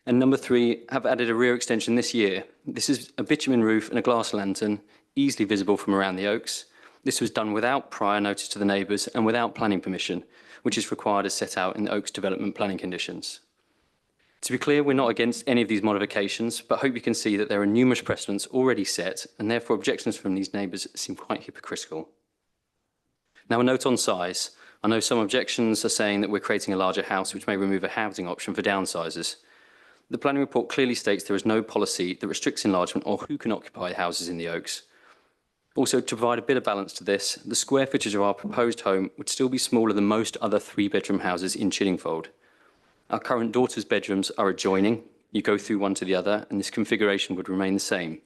And number 3 have added a rear extension this year. This is a bitumen roof and a glass lantern, easily visible from around the Oaks. This was done without prior notice to the neighbours and without planning permission, which is required as set out in the Oaks development planning conditions. To be clear, we're not against any of these modifications, but hope you can see that there are numerous precedents already set, and therefore objections from these neighbours seem quite hypocritical. Now, a note on size. I know some objections are saying that we're creating a larger house, which may remove a housing option for downsizers. The planning report clearly states there is no policy that restricts enlargement or who can occupy houses in the Oaks. Also, to provide a bit of balance to this, the square footage of our proposed home would still be smaller than most other 3-bedroom houses in Chiddingfold. Our current daughter's bedrooms are adjoining. You go through one to the other, and this configuration would remain the same.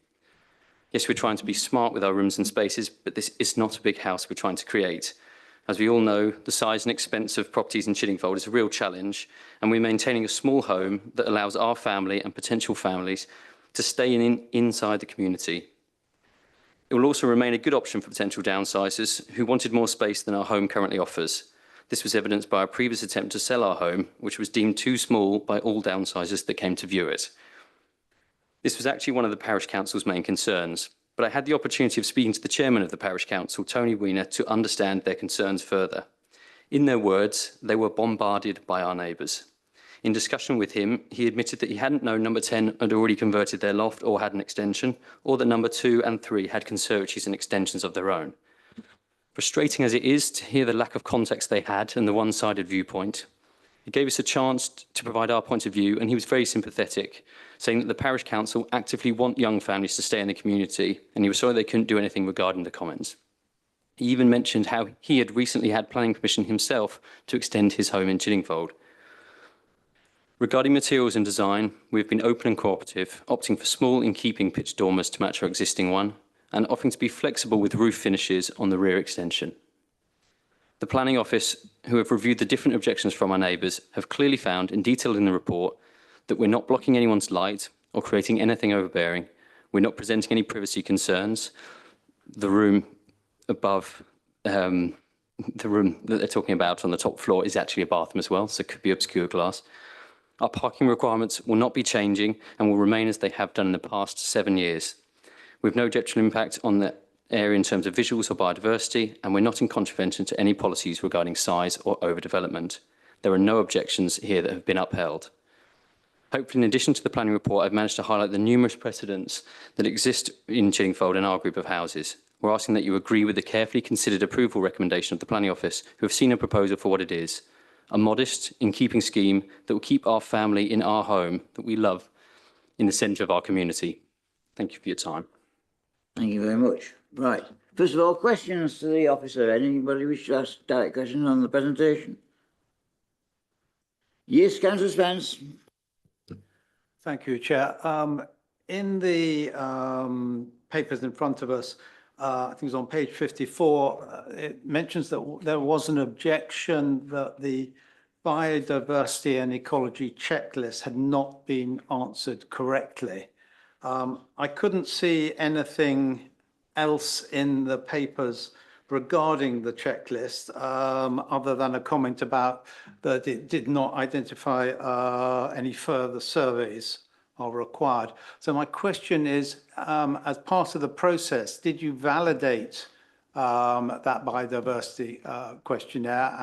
Yes, we're trying to be smart with our rooms and spaces, but this is not a big house we're trying to create. As we all know, the size and expense of properties in Chiddingfold is a real challenge, and we're maintaining a small home that allows our family and potential families to stay inside the community. It will also remain a good option for potential downsizers who wanted more space than our home currently offers. This was evidenced by a previous attempt to sell our home, which was deemed too small by all downsizers that came to view it. This was actually one of the parish council's main concerns, but I had the opportunity of speaking to the chairman of the parish council, Tony Weiner, to understand their concerns further. In their words, they were bombarded by our neighbours. In discussion with him, he admitted that he hadn't known number 10 had already converted their loft or had an extension, or that number 2 and 3 had conservatories and extensions of their own. Frustrating as it is to hear the lack of context they had and the one-sided viewpoint, he gave us a chance to provide our point of view, and he was very sympathetic, saying that the parish council actively want young families to stay in the community, and he was sorry they couldn't do anything regarding the comments. He even mentioned how he had recently had planning permission himself to extend his home in Chiddingfold. Regarding materials and design, we have been open and cooperative, opting for small in-keeping pitched dormers to match our existing one, and offering to be flexible with roof finishes on the rear extension. The Planning Office, who have reviewed the different objections from our neighbours, have clearly found and detailed in the report that we're not blocking anyone's light or creating anything overbearing. We're not presenting any privacy concerns. The room above, the room that they're talking about on the top floor is actually a bathroom as well, so it could be obscure glass. Our parking requirements will not be changing and will remain as they have done in the past 7 years. With no detrimental impact on the area in terms of visuals or biodiversity, and we're not in contravention to any policies regarding size or overdevelopment. There are no objections here that have been upheld. Hopefully, in addition to the planning report, I've managed to highlight the numerous precedents that exist in Chillingfold and our group of houses. We're asking that you agree with the carefully considered approval recommendation of the Planning Office, who have seen a proposal for what it is, a modest, in-keeping scheme that will keep our family in our home that we love in the centre of our community. Thank you for your time. Thank you very much. Right. First of all, questions to the officer. Anybody wish to ask direct questions on the presentation? Yes, Councillor Spence. Thank you, Chair. In the papers in front of us, I think it's on page 54, it mentions that there was an objection that the biodiversity and ecology checklist had not been answered correctly. I couldn't see anything else in the papers regarding the checklist, other than a comment about that it did not identify any further surveys are required. So my question is, as part of the process, did you validate that biodiversity questionnaire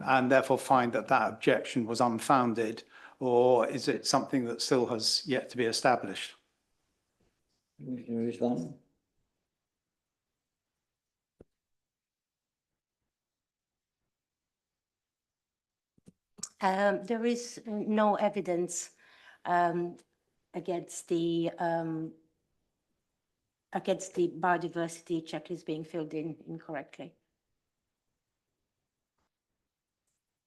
and therefore find that that objection was unfounded, or is it something that still has yet to be established? Can you respond? There is no evidence against the biodiversity checklist being filled in incorrectly.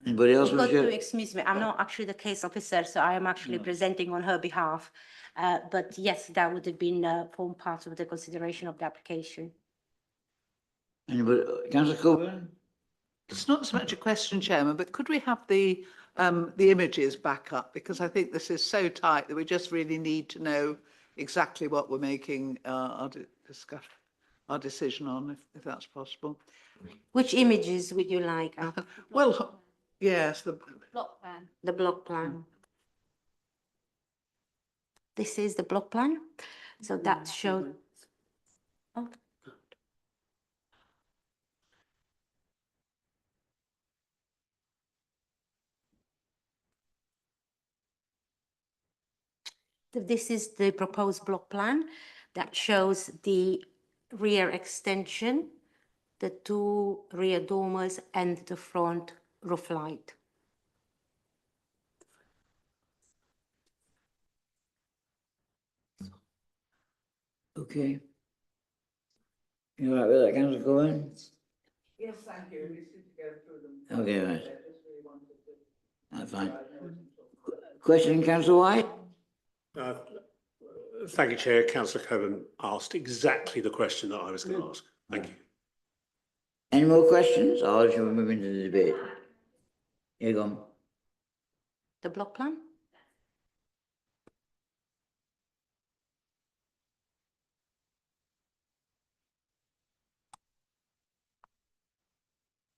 Anybody else? Excuse me, I'm not actually the case officer, so I am actually presenting on her behalf. But yes, that would have been formed part of the consideration of the application. Anybody? Councillor Coburn? It's not so much a question, Chairman, but could we have the images back up? Because I think this is so tight that we just really need to know exactly what we're making our decision on, if that's possible. Which images would you like? Well, yes, the block plan. The block plan. This is the block plan. So that shows. Oh. This is the proposed block plan that shows the rear extension, the 2 rear dormers and the front roof light. Okay. You all right with that, Councillor Coburn? Yes, thank you. We need to go through them. Okay, right. That's fine. Question, Councillor White? Thank you, Chair. Councillor Coburn asked exactly the question that I was going to ask. Thank you. Any more questions, or shall we move into the debate? Here you go. The block plan?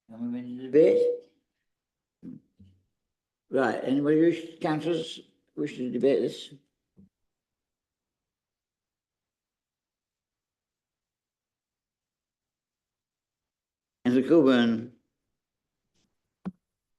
Shall we move into the debate? Right, anybody councillors wish to debate this? Councillor Coburn.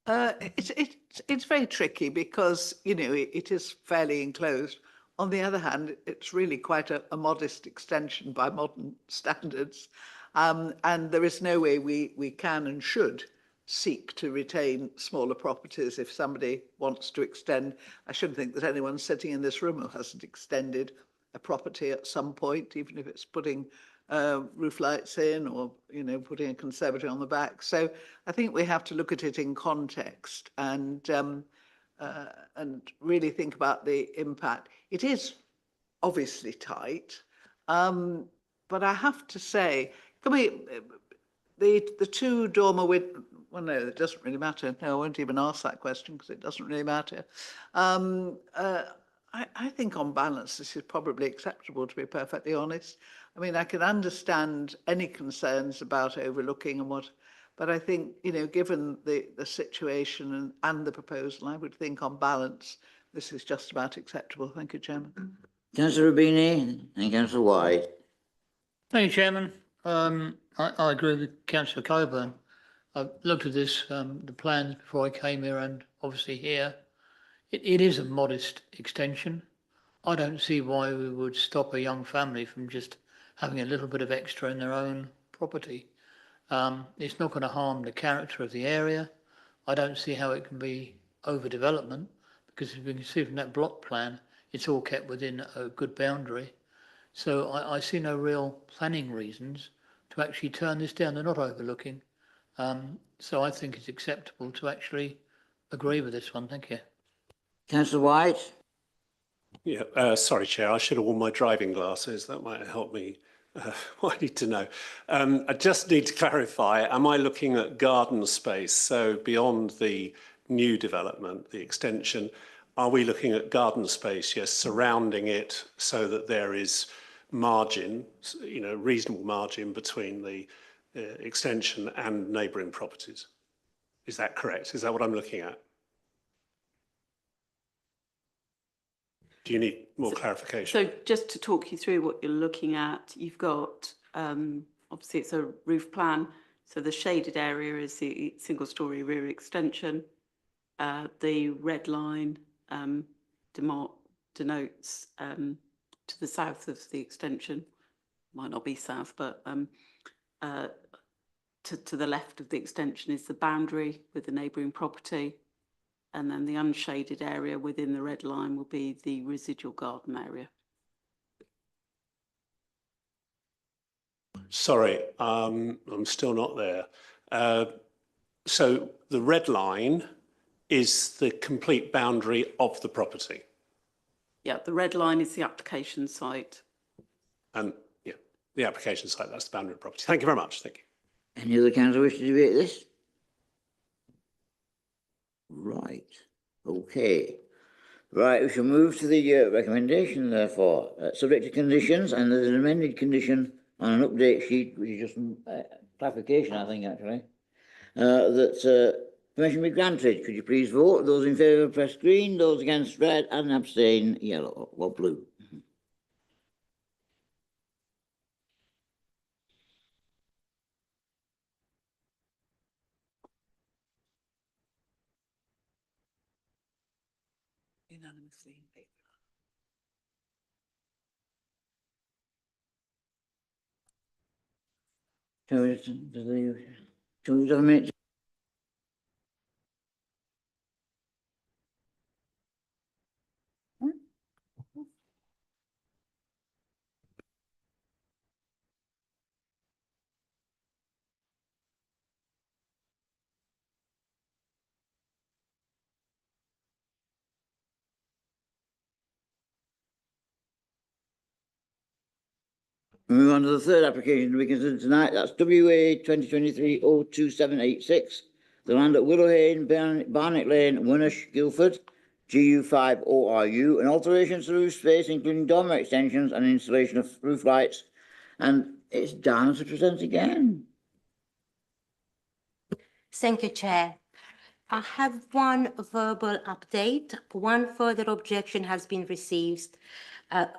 It's very tricky because, you know, it is fairly enclosed. On the other hand, it's really quite a modest extension by modern standards. And there is no way we can and should seek to retain smaller properties if somebody wants to extend. I shouldn't think that anyone sitting in this room who hasn't extended a property at some point, even if it's putting roof lights in or, you know, putting a conservatory on the back. So I think we have to look at it in context and really think about the impact. It is obviously tight, but but I have to say, the two dormer with, well, no, it doesn't really matter. No, I won't even ask that question because it doesn't really matter. I think on balance, this is probably acceptable, to be perfectly honest. I mean, I can understand any concerns about overlooking and what, but I think, you know, given the situation and the proposal, I would think on balance, this is just about acceptable. Thank you, Chairman. Councillor Rubini and Councillor White. Thank you, Chairman. I agree with Councillor Coburn. I've looked at this, the plans before I came here and obviously here. It is a modest extension. I don't see why we would stop a young family from just having a little bit of extra in their own property. It's not going to harm the character of the area. I don't see how it can be overdevelopment, because as we can see from that block plan, it's all kept within a good boundary. So I see no real planning reasons to actually turn this down. They're not overlooking. So I think it's acceptable to actually agree with this one. Thank you. Councillor White. Yeah, sorry, Chair, I should have worn my driving glasses. That might help me. What I need to know. I just need to clarify, am I looking at garden space? So beyond the new development, the extension, are we looking at garden space, yes, surrounding it so that there is margin, you know, reasonable margin between the extension and neighbouring properties? Is that correct? Is that what I'm looking at? Do you need more clarification? So just to talk you through what you're looking at, you've got, obviously it's a roof plan. So the shaded area is the single storey rear extension. The red line denotes to the south of the extension, might not be south, but to the left of the extension is the boundary with the neighbouring property. And then the unshaded area within the red line will be the residual garden area. Sorry, I'm still not there. So the red line is the complete boundary of the property? Yeah, the red line is the application site. And yeah, the application site, that's the boundary of the property. Thank you very much. Thank you. Any other councillor wish to debate this? Right, okay. Right, we shall move to the recommendation therefore, subject to conditions, and there's an amended condition on an update sheet, which is just clarification, I think, actually, that permission be granted. Could you please vote? Those in favour press green, those against red, and abstain yellow or blue. Unanimously in favour. Shall we have a minute? We move on to the third application to be considered tonight. That's WA 2023-02786. The land at Willowhane, Barnet Lane, Winnersh, Guildford, GU5 ORU, an alteration to the roof space, including dormer extensions and installation of roof lights. And it's Dana to present again. Thank you, Chair. I have one verbal update. One further objection has been received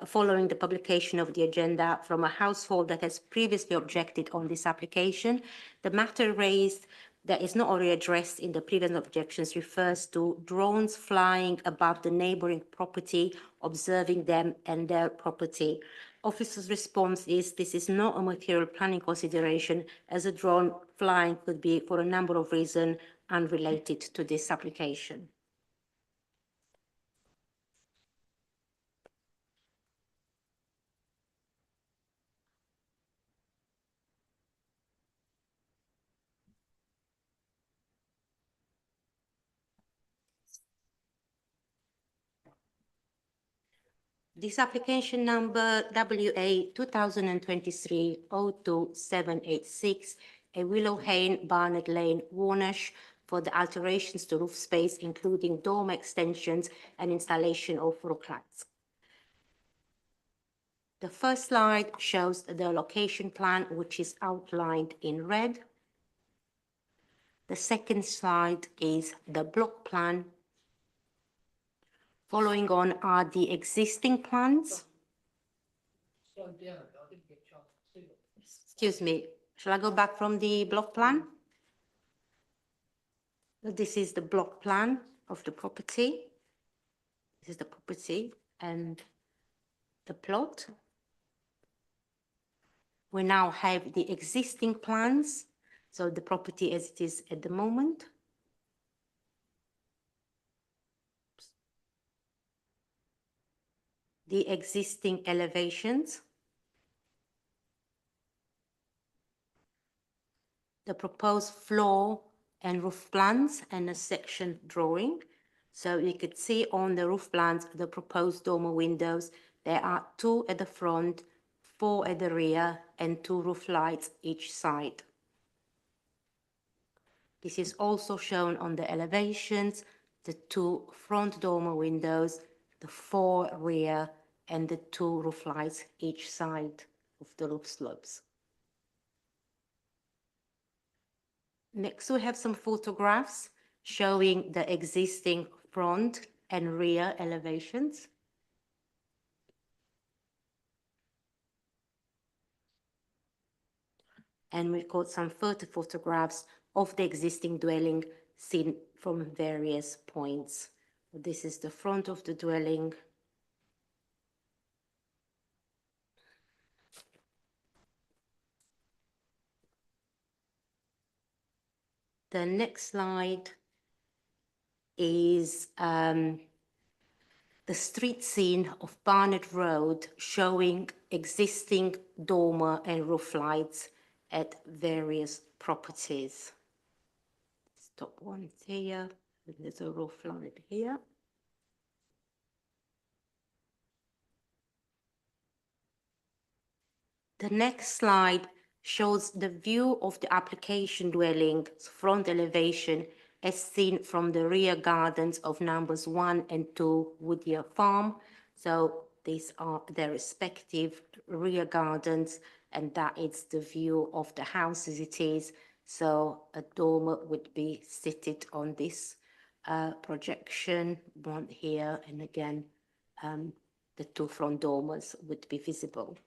following the publication of the agenda from a household that has previously objected on this application. The matter raised that is not already addressed in the previous objections refers to drones flying above the neighbouring property, observing them and their property. Officer's response is this is not a material planning consideration, as a drone flying could be for a number of reasons unrelated to this application. This application number WA 2023-02786, a Willow Hain, Barnet Lane, Warnash, for the alterations to roof space, including dormer extensions and installation of roof lights. The first slide shows the location plan, which is outlined in red. The second slide is the block plan. Following on are the existing plans. Excuse me, shall I go back from the block plan? This is the block plan of the property. This is the property and the plot. We now have the existing plans, so the property as it is at the moment. The existing elevations. The proposed floor and roof plans and a section drawing. So you could see on the roof plans, the proposed dormer windows. There are 2 at the front, 4 at the rear, and 2 roof lights each side. This is also shown on the elevations, the 2 front dormer windows, the 4 rear, and the 2 roof lights each side of the roof slopes. Next, we have some photographs showing the existing front and rear elevations. And we've got some further photographs of the existing dwelling seen from various points. This is the front of the dwelling. The next slide is the street scene of Barnet Road, showing existing dormer and roof lights at various properties. Top one here, there's a roof light here. The next slide shows the view of the application dwelling's front elevation as seen from the rear gardens of numbers 1 and 2 Woodyear Farm. So these are their respective rear gardens, and that is the view of the house as it is. So a dormer would be seated on this projection, one here, and again, the 2 front dormers would be visible.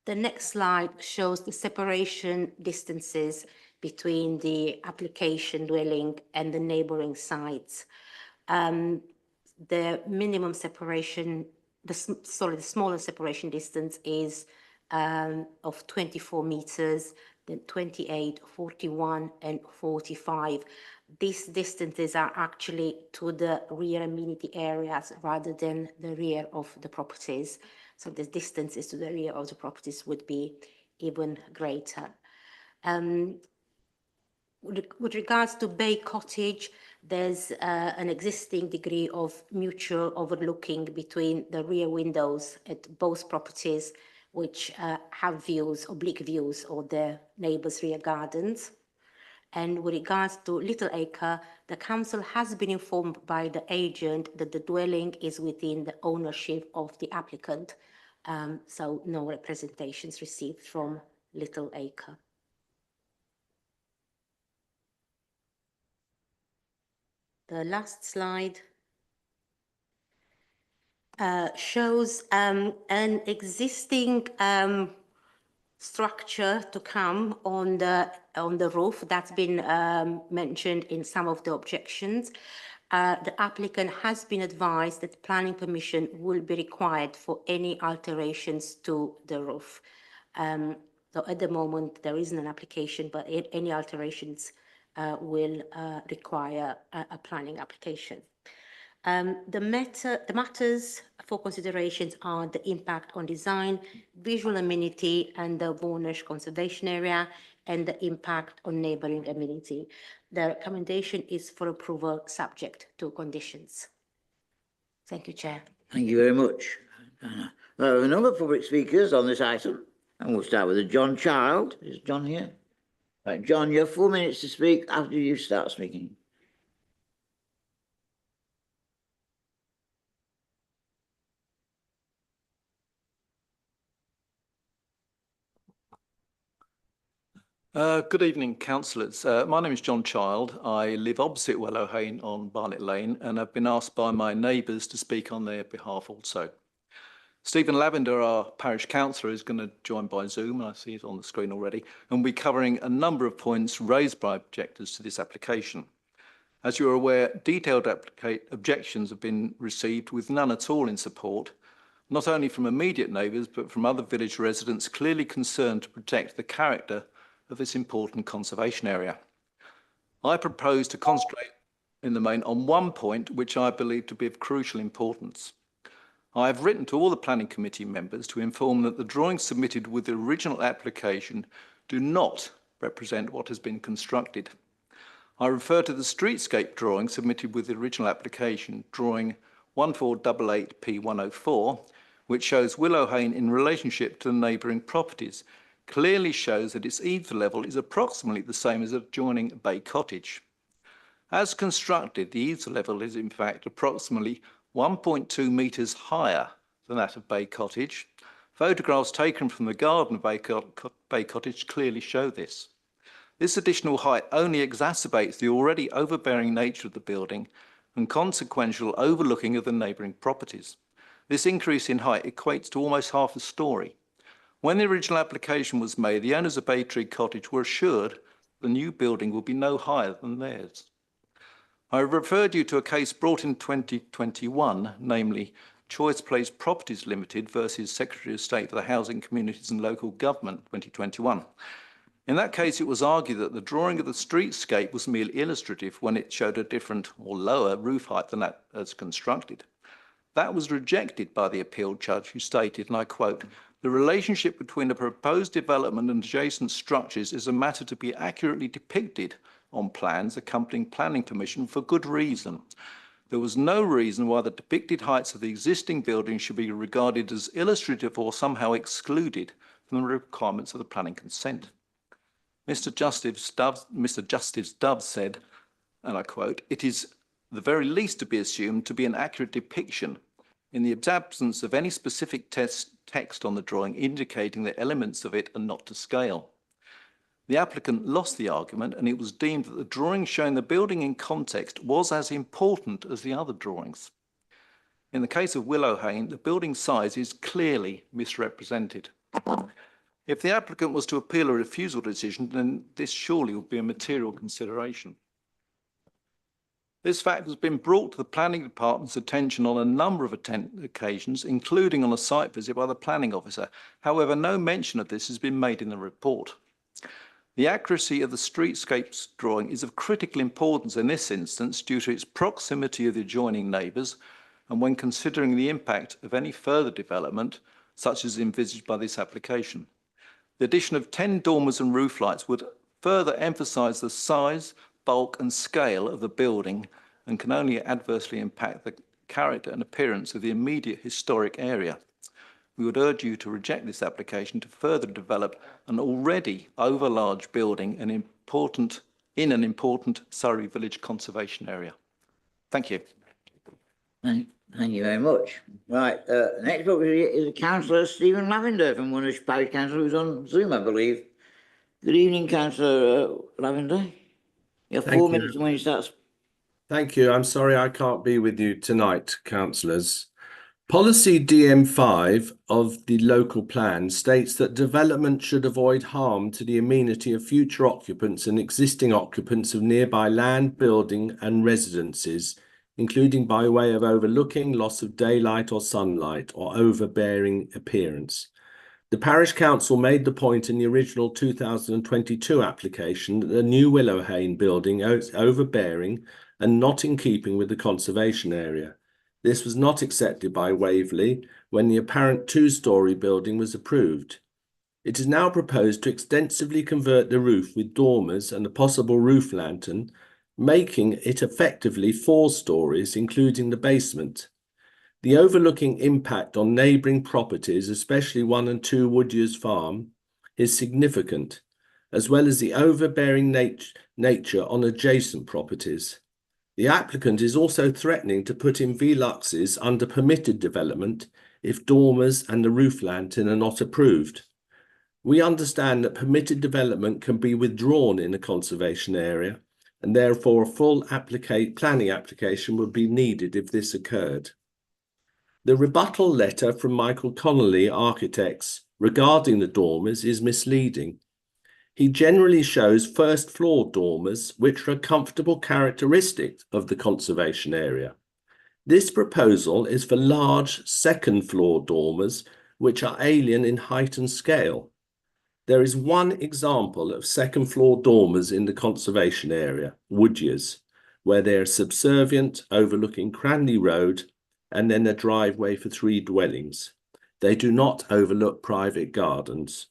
The next slide shows the separation distances between the application dwelling and the neighboring sites. The minimum separation, the smaller separation distance is of 24 meters, then 28, 41, and 45. These distances are actually to the rear amenity areas rather than the rear of the properties. So the distances to the rear of the properties would be even greater. With regards to Bay Cottage, there's an existing degree of mutual overlooking between the rear windows at both properties, which have views, oblique views of their neighbours' rear gardens. And with regards to Little Acre, the council has been informed by the agent that the dwelling is within the ownership of the applicant. So no representations received from Little Acre. The last slide shows an existing structure to come on the roof that's been mentioned in some of the objections. The applicant has been advised that planning permission will be required for any alterations to the roof. So at the moment there isn't an application, but any alterations will require a planning application. The matters for considerations are the impact on design, visual amenity, and the Warnash conservation area, and the impact on neighbouring amenity. The recommendation is for approval subject to conditions. Thank you, Chair. Thank you very much. We have a number of public speakers on this item, and we'll start with John Child. Is John here? Right, John, you have 4 minutes to speak after you start speaking. Good evening, councillors. My name is John Child. I live opposite Willowhane on Barnet Lane, and I've been asked by my neighbours to speak on their behalf also. Stephen Lavender, our parish councillor, is going to join by Zoom, and I see it on the screen already, and we'll be covering a number of points raised by objectors to this application. As you are aware, detailed objections have been received with none at all in support, not only from immediate neighbours, but from other village residents clearly concerned to protect the character of this important conservation area. I propose to concentrate in the main on one point which I believe to be of crucial importance. I have written to all the planning committee members to inform that the drawings submitted with the original application do not represent what has been constructed. I refer to the streetscape drawing submitted with the original application, drawing 1488P104, which shows Willowhane in relationship to the neighbouring properties, clearly shows that its eaves level is approximately the same as adjoining Bay Cottage. As constructed, the eaves level is in fact approximately 1.2 metres higher than that of Bay Cottage. Photographs taken from the garden of Bay Cottage clearly show this. This additional height only exacerbates the already overbearing nature of the building and consequential overlooking of the neighbouring properties. This increase in height equates to almost half a storey. When the original application was made, the owners of Bay Tree Cottage were assured the new building will be no higher than theirs. I referred you to a case brought in 2021, namely Choice Place Properties Limited versus Secretary of State for the Housing, Communities and Local Government 2021. In that case, it was argued that the drawing of the streetscape was merely illustrative when it showed a different or lower roof height than that as constructed. That was rejected by the appeal judge, who stated, and I quote, "The relationship between the proposed development and adjacent structures is a matter to be accurately depicted on plans accompanying planning permission for good reason. There was no reason why the depicted heights of the existing building should be regarded as illustrative or somehow excluded from the requirements of the planning consent." Mr. Justice Dove said, and I quote, "It is the very least to be assumed to be an accurate depiction in the absence of any specific text on the drawing indicating that elements of it are not to scale." The applicant lost the argument, and it was deemed that the drawing showing the building in context was as important as the other drawings. In the case of Willowhane, the building size is clearly misrepresented. If the applicant was to appeal a refusal decision, then this surely would be a material consideration. This fact has been brought to the planning department's attention on a number of occasions, including on a site visit by the planning officer. However, no mention of this has been made in the report. The accuracy of the streetscapes drawing is of critical importance in this instance due to its proximity of the adjoining neighbours and when considering the impact of any further development, such as envisaged by this application. The addition of 10 dormers and roof lights would further emphasise the size, bulk and scale of the building and can only adversely impact the character and appearance of the immediate historic area. We would urge you to reject this application to further develop an already overlarge building in an important Surrey Village conservation area. Thank you. Thank you very much. Right, next up is Councillor Stephen Lavender from Wonersh Parish Council, who's on Zoom, I believe. Good evening, Councillor Lavender. You have 4 minutes when you start. Thank you. I'm sorry I can't be with you tonight, councillors. Policy DM5 of the local plan states that development should avoid harm to the amenity of future occupants and existing occupants of nearby land, building and residences, including by way of overlooking, loss of daylight or sunlight, or overbearing appearance. The parish council made the point in the original 2022 application that the new Willowhane building is overbearing and not in keeping with the conservation area. This was not accepted by Waverley when the apparent two-storey building was approved. It is now proposed to extensively convert the roof with dormers and a possible roof lantern, making it effectively 4 stories, including the basement. The overlooking impact on neighbouring properties, especially 1 and 2 Woodyers Farm, is significant, as well as the overbearing nature on adjacent properties. The applicant is also threatening to put in Veluxes under permitted development if dormers and the roof lantern are not approved. We understand that permitted development can be withdrawn in a conservation area, and therefore a full planning application would be needed if this occurred. The rebuttal letter from Michael Connolly Architects regarding the dormers is misleading. He generally shows first floor dormers, which are a comfortable characteristic of the conservation area. This proposal is for large second floor dormers, which are alien in height and scale. There is one example of second floor dormers in the conservation area, Woodyers, where they are subservient, overlooking Cranley Road, and then a driveway for 3 dwellings. They do not overlook private gardens.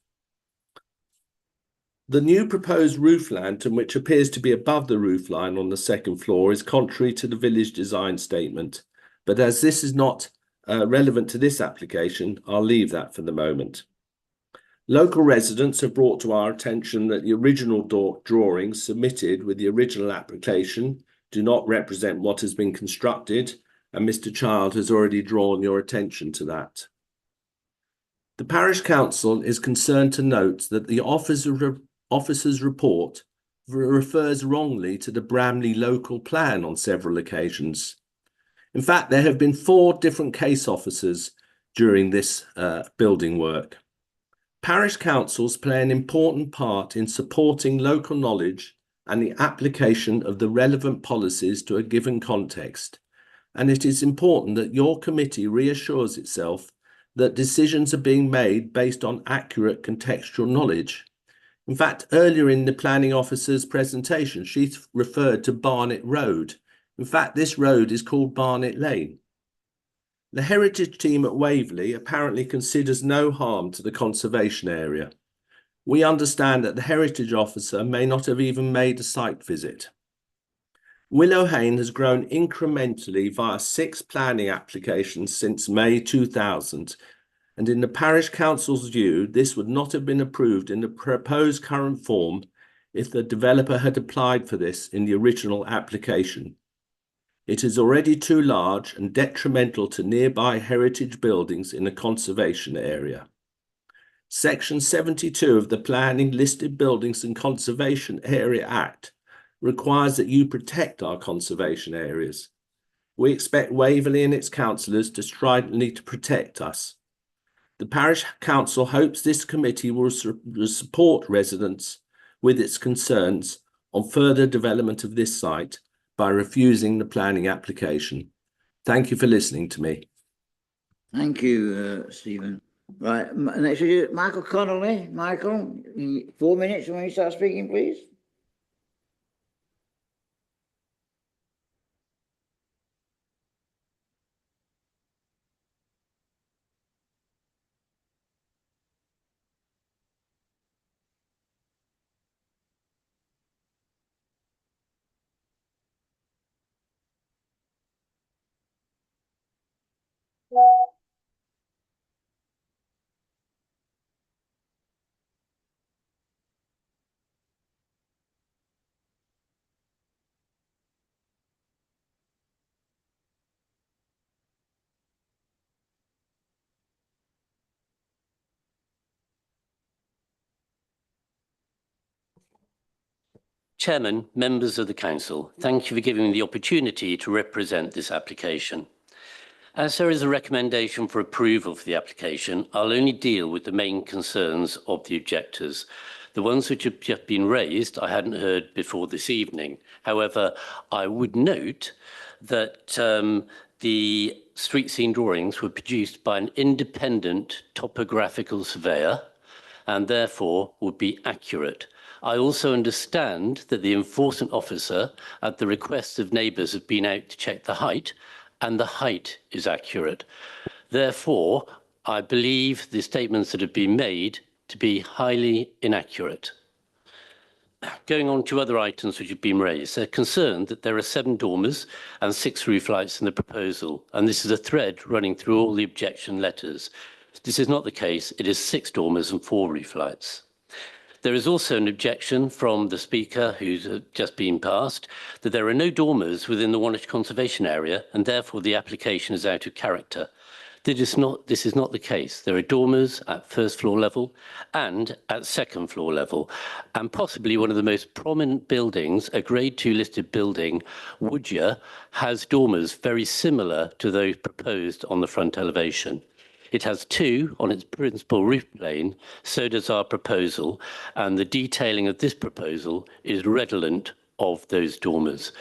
The new proposed roof lantern, which appears to be above the roof line on the second floor, is contrary to the village design statement. But as this is not relevant to this application, I'll leave that for the moment. Local residents have brought to our attention that the original drawings submitted with the original application do not represent what has been constructed, and Mr. Child has already drawn your attention to that. The Parish Council is concerned to note that the officer's report refers wrongly to the Bramley local plan on several occasions. In fact, there have been 4 different case officers during this building work. Parish councils play an important part in supporting local knowledge and the application of the relevant policies to a given context, and it is important that your committee reassures itself that decisions are being made based on accurate contextual knowledge. In fact, earlier in the planning officer's presentation, she referred to Barnet Road. In fact, this road is called Barnet Lane. The heritage team at Waverley apparently considers no harm to the conservation area. We understand that the heritage officer may not have even made a site visit. Willow Hayne has grown incrementally via 6 planning applications since May 2000, and in the parish council's view, this would not have been approved in the proposed current form if the developer had applied for this in the original application. It is already too large and detrimental to nearby heritage buildings in a conservation area. Section 72 of the Planning Listed Buildings and Conservation Area Act requires that you protect our conservation areas. We expect Waverley and its councillors to stridently to protect us. The Parish Council hopes this committee will support residents with its concerns on further development of this site by refusing the planning application. Thank you for listening to me. Thank you, Stephen. Right, next we do Michael Connolly. Michael, 4 minutes when you start speaking, please. Chairman, members of the Council, thank you for giving me the opportunity to represent this application. As there is a recommendation for approval for the application, I'll only deal with the main concerns of the objectors. The ones which have just been raised, I hadn't heard before this evening. However, I would note that the street scene drawings were produced by an independent topographical surveyor and therefore would be accurate. I also understand that the enforcement officer, at the request of neighbours, have been out to check the height, and the height is accurate. Therefore, I believe the statements that have been made to be highly inaccurate. going on to other items which have been raised, they're concerned that there are 7 dormers and 6 roof lights in the proposal, and this is a thread running through all the objection letters. This is not the case. It is 6 dormers and 4 roof lights. There is also an objection from the Speaker, who's just been passed, that there are no dormers within the Wonersh Conservation Area, and therefore the application is out of character. This is not the case. There are dormers at first floor level and at second floor level, and possibly one of the most prominent buildings, a Grade 2 listed building, Woodyer, has dormers very similar to those proposed on the front elevation. It has 2 on its principal roof plane, so does our proposal, and the detailing of this proposal is redolent of those dormers.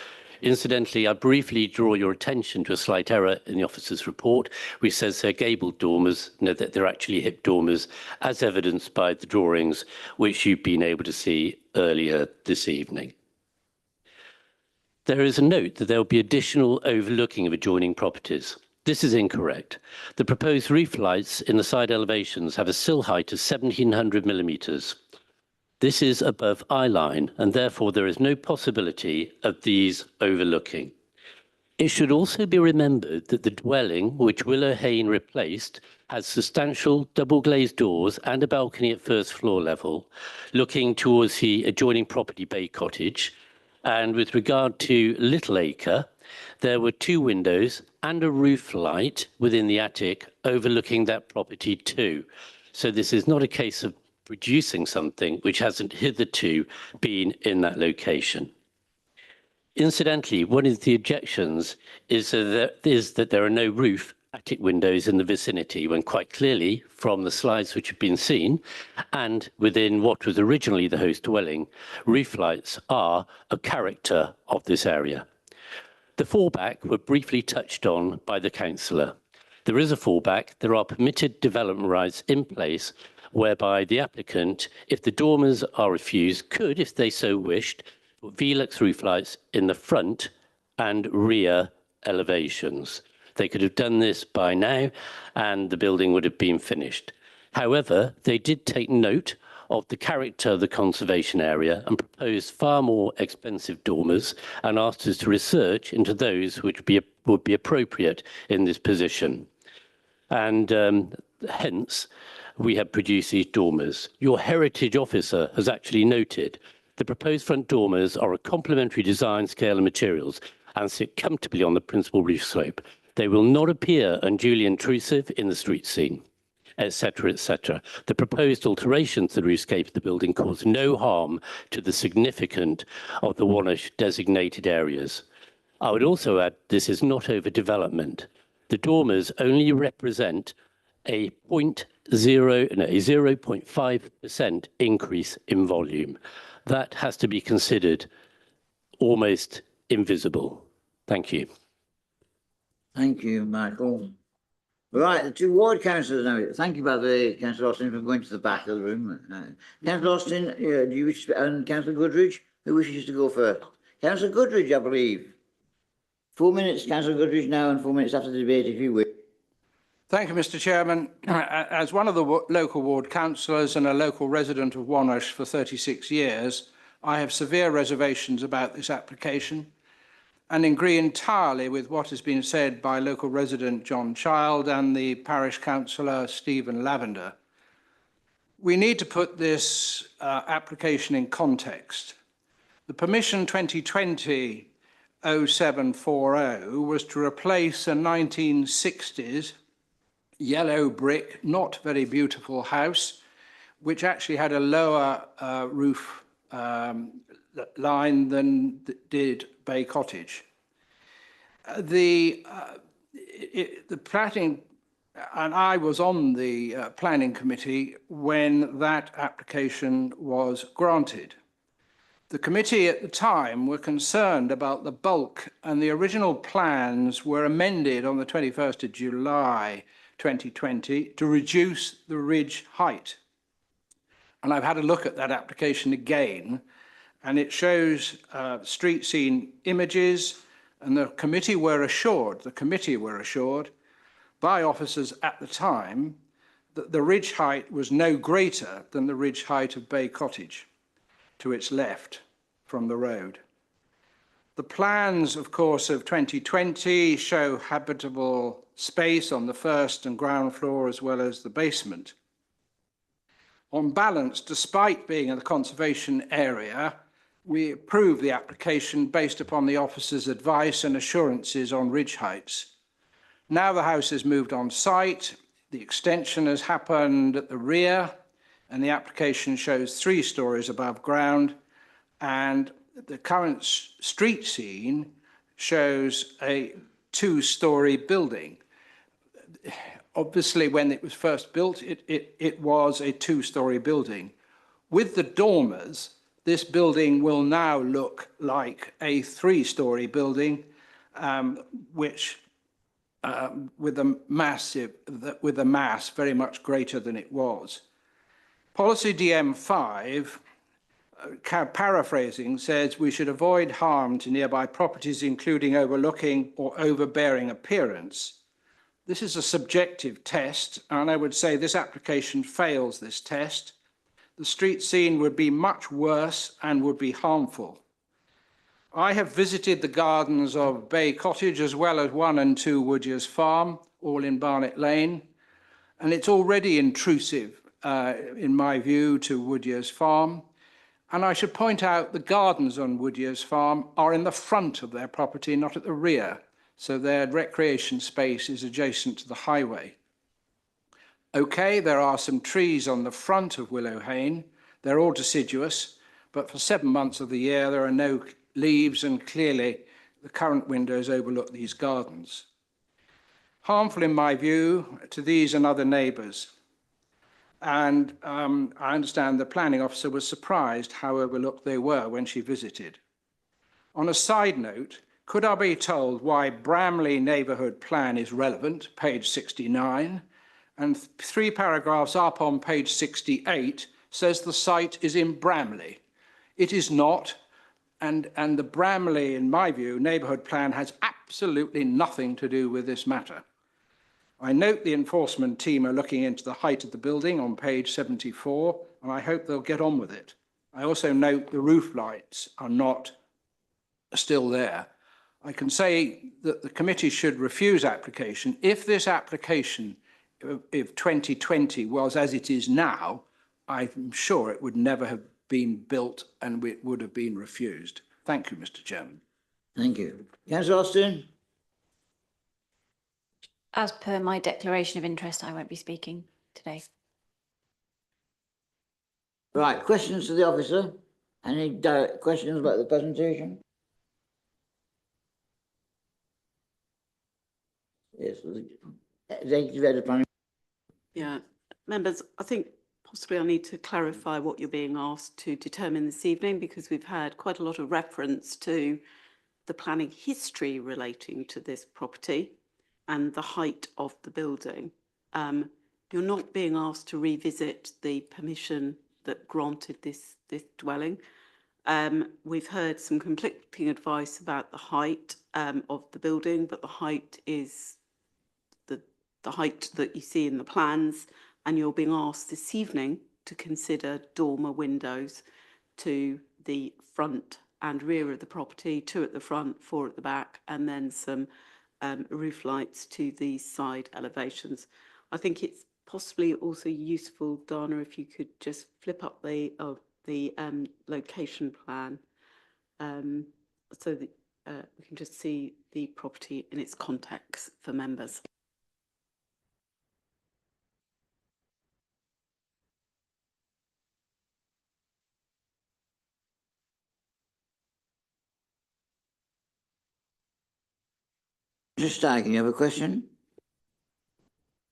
Incidentally, I briefly draw your attention to a slight error in the officer's report, which says they're gabled dormers, no, that they're actually hip dormers, as evidenced by the drawings which you've been able to see earlier this evening. There is a note that there will be additional overlooking of adjoining properties. This is incorrect. The proposed roof lights in the side elevations have a sill height of 1700 millimetres. This is above eye line, and therefore there is no possibility of these overlooking. It should also be remembered that the dwelling, which Willow Hayne replaced, has substantial double-glazed doors and a balcony at first floor level, looking towards the adjoining property Bay Cottage. And with regard to Little Acre, there were 2 windows and a roof light within the attic overlooking that property too. So this is not a case of producing something which hasn't hitherto been in that location. Incidentally, one of the objections is that there are no roof attic windows in the vicinity, when quite clearly from the slides which have been seen and within what was originally the host dwelling, roof lights are a character of this area. The fallback were briefly touched on by the councillor. There is a fallback. There are permitted development rights in place whereby the applicant, if the dormers are refused, could, if they so wished, put Velux roof lights in the front and rear elevations. They could have done this by now and the building would have been finished. However, they did take note of the character of the conservation area and proposed far more expensive dormers and asked us to research into those which would be appropriate in this position. And hence, we have produced these dormers. Your heritage officer has actually noted the proposed front dormers are a complementary design, scale and materials and sit comfortably on the principal roof slope. They will not appear unduly intrusive in the street scene, etc., etc. The proposed alterations to the roofscape of the building cause no harm to the significance of the Wonersh designated areas. I would also add this is not overdevelopment. The dormers only represent a 0.5% increase in volume. That has to be considered almost invisible. Thank you. Thank you, Michael. Right, the 2 ward councillors now. Thank you, by the way, Councillor Austin, for going to the back of the room. Councillor Austin, do you wish to, and Councillor Goodridge, who wishes to go first? Councillor Goodridge, I believe. 4 minutes, Councillor Goodridge now, and 4 minutes after the debate, if you wish. Thank you, Mr. Chairman. As one of the local ward councillors and a local resident of Wonersh for 36 years, I have severe reservations about this application and agree entirely with what has been said by local resident John Child and the parish councillor Stephen Lavender. We need to put this application in context. The permission 2020-0740 was to replace a 1960s yellow brick, not very beautiful house, which actually had a lower roof line than did Bay Cottage. The planning, and I was on the planning committee when that application was granted. The committee at the time were concerned about the bulk, and the original plans were amended on the 21st of July 2020 to reduce the ridge height. And I've had a look at that application again, and it shows street scene images, and the committee were assured by officers at the time that the ridge height was no greater than the ridge height of Bay Cottage. to its left from the road. The plans, of course, of 2020 show habitable space on the first and ground floor as well as the basement. On balance, despite being in the conservation area, we approve the application based upon the officer's advice and assurances on ridge heights. Now the house has moved on site, the extension has happened at the rear, and the application shows 3 stories above ground, and the current street scene shows a 2-story building. Obviously, when it was first built, it was a 2-story building. With the dormers, this building will now look like a 3-story building, which with a mass very much greater than it was. Policy DM5, paraphrasing, says we should avoid harm to nearby properties, including overlooking or overbearing appearance. This is a subjective test, and I would say this application fails this test. The street scene would be much worse and would be harmful. I have visited the gardens of Bay Cottage as well as 1 and 2 Woodyears Farm, all in Barnet Lane, and it's already intrusive, in my view, to Woodyears Farm. And I should point out the gardens on Woodyears Farm are in the front of their property, not at the rear, so their recreation space is adjacent to the highway. Okay, there are some trees on the front of Willow Hayne. They're all deciduous, but for 7 months of the year there are no leaves, and clearly the current windows overlook these gardens. Harmful, in my view, to these and other neighbours. And I understand the planning officer was surprised how overlooked they were when she visited. On a side note, could I be told why Bramley Neighbourhood Plan is relevant, page 69, and 3 paragraphs up on page 68 says the site is in Bramley. It is not, and the Bramley, in my view, neighbourhood plan has absolutely nothing to do with this matter. I note the enforcement team are looking into the height of the building on page 74, and I hope they'll get on with it. I also note the roof lights are not still there. I can say that the committee should refuse application. If this application, if 2020 was as it is now, I'm sure it would never have been built and it would have been refused. Thank you, Mr. Chairman. Thank you. Councillor Austin? As per my declaration of interest, I won't be speaking today. Right, questions to the officer? Any direct questions about the presentation? Yes, Executive Head of Planning. Yeah, members, I think possibly I need to clarify what you're being asked to determine this evening, because we've had quite a lot of reference to the planning history relating to this property and the height of the building. You're not being asked to revisit the permission that granted this dwelling. We've heard some conflicting advice about the height of the building, but the height is the height that you see in the plans, and you're being asked this evening to consider dormer windows to the front and rear of the property, 2 at the front, 4 at the back, and then some roof lights to the side elevations. I think it's possibly also useful, Dana, if you could just flip up the location plan so that we can just see the property in its context for members. Mr. Stagg, you have a question?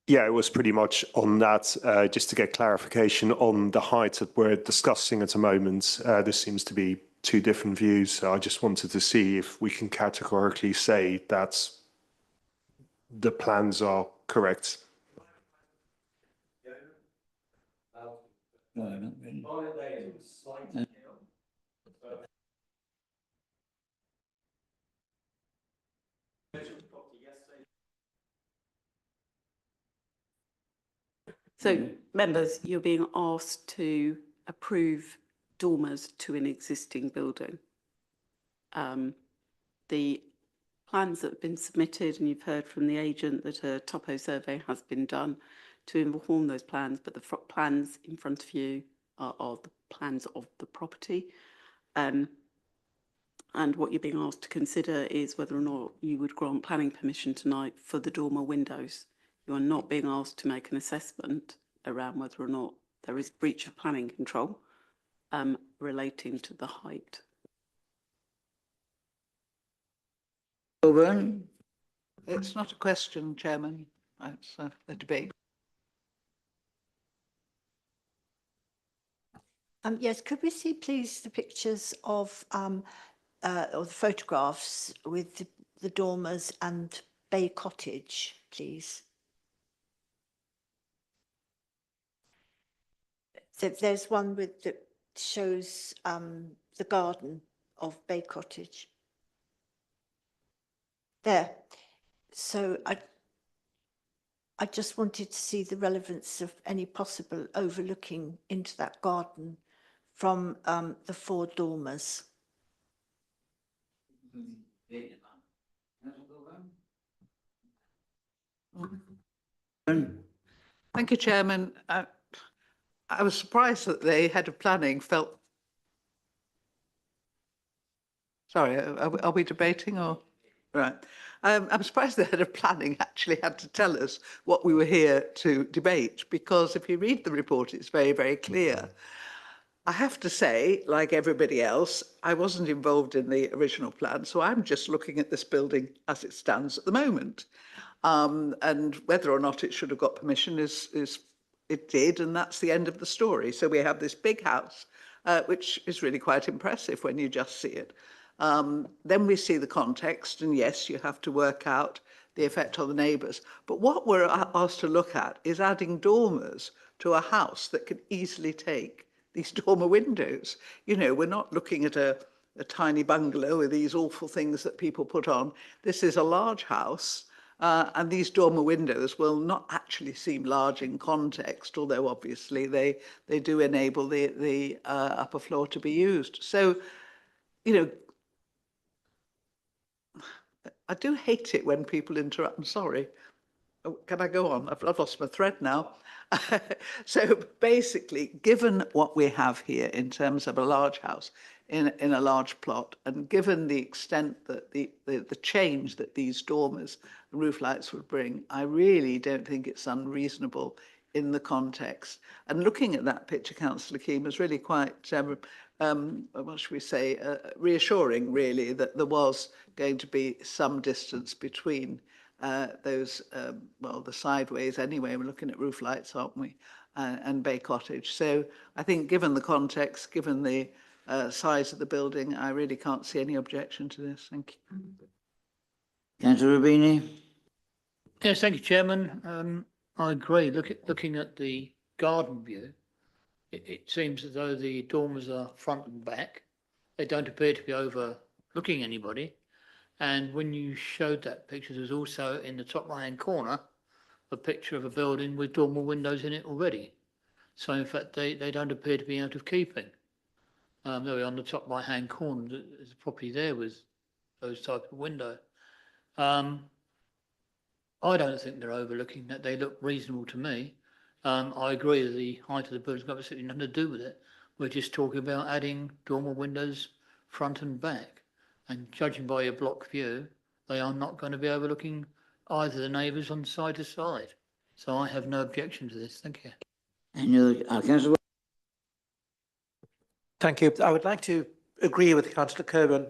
Yeah, it was pretty much on that, just to get clarification on the height that we're discussing at the moment. There seems to be 2 different views. So I just wanted to see if we can categorically say that the plans are correct. No, not really. So, members, you're being asked to approve dormers to an existing building. The plans that have been submitted, and you've heard from the agent that a topo survey has been done to inform those plans, but the plans in front of you are the plans of the property. And what you're being asked to consider is whether or not you would grant planning permission tonight for the dormer windows. You are not being asked to make an assessment around whether or not there is breach of planning control relating to the height. Coburn? It's not a question, Chairman. It's a debate. Yes, could we see, please, the pictures of or the photographs with the dormers and Bay Cottage, please? So there's one that shows the garden of Bay Cottage. There. So I just wanted to see the relevance of any possible overlooking into that garden from the 4 dormers. Thank you, Chairman. I was surprised that the head of planning felt. Sorry, are we debating or? Right. I'm surprised the head of planning actually had to tell us what we were here to debate, because if you read the report, it's very, very clear. I have to say, like everybody else, I wasn't involved in the original plan, so I'm just looking at this building as it stands at the moment. And whether or not it should have got permission is it did, and that's the end of the story. So we have this big house, which is really quite impressive when you just see it. Then we see the context, and yes, you have to work out the effect on the neighbours. But what we're asked to look at is adding dormers to a house that could easily take these dormer windows. You know, we're not looking at a tiny bungalow with these awful things that people put on. This is a large house, and these dormer windows will not actually seem large in context, although obviously they do enable the upper floor to be used. So, you know, I do hate it when people interrupt. I'm sorry. Oh, can I go on? I've lost my thread now. So basically, given what we have here in terms of a large house in a large plot, and given the extent that the change that these dormers and roof lights would bring, I really don't think it's unreasonable in the context. And looking at that picture, Councillor Keane, was really quite, what should we say, reassuring, really, that there was going to be some distance between those, well, the sideways anyway, we're looking at roof lights, aren't we, and Bay Cottage. So I think given the context, given the size of the building, I really can't see any objection to this. Thank you. Councillor Rubini? Yes, thank you, Chairman. I agree. Looking at the garden view, it seems as though the dormers are front and back. They don't appear to be overlooking anybody. And when you showed that picture, there's also in the top right-hand corner a picture of a building with dormer windows in it already. So in fact, they don't appear to be out of keeping. There on the top right-hand corner, there's a property there with those type of window. I don't think they're overlooking that. They look reasonable to me. I agree that the height of the building's got absolutely nothing to do with it. We're just talking about adding dormer windows front and back. And judging by your block view, they are not going to be overlooking either the neighbours on side to side. So I have no objection to this. Thank you. And Councillor. Thank you. I would like to agree with Councillor Coburn.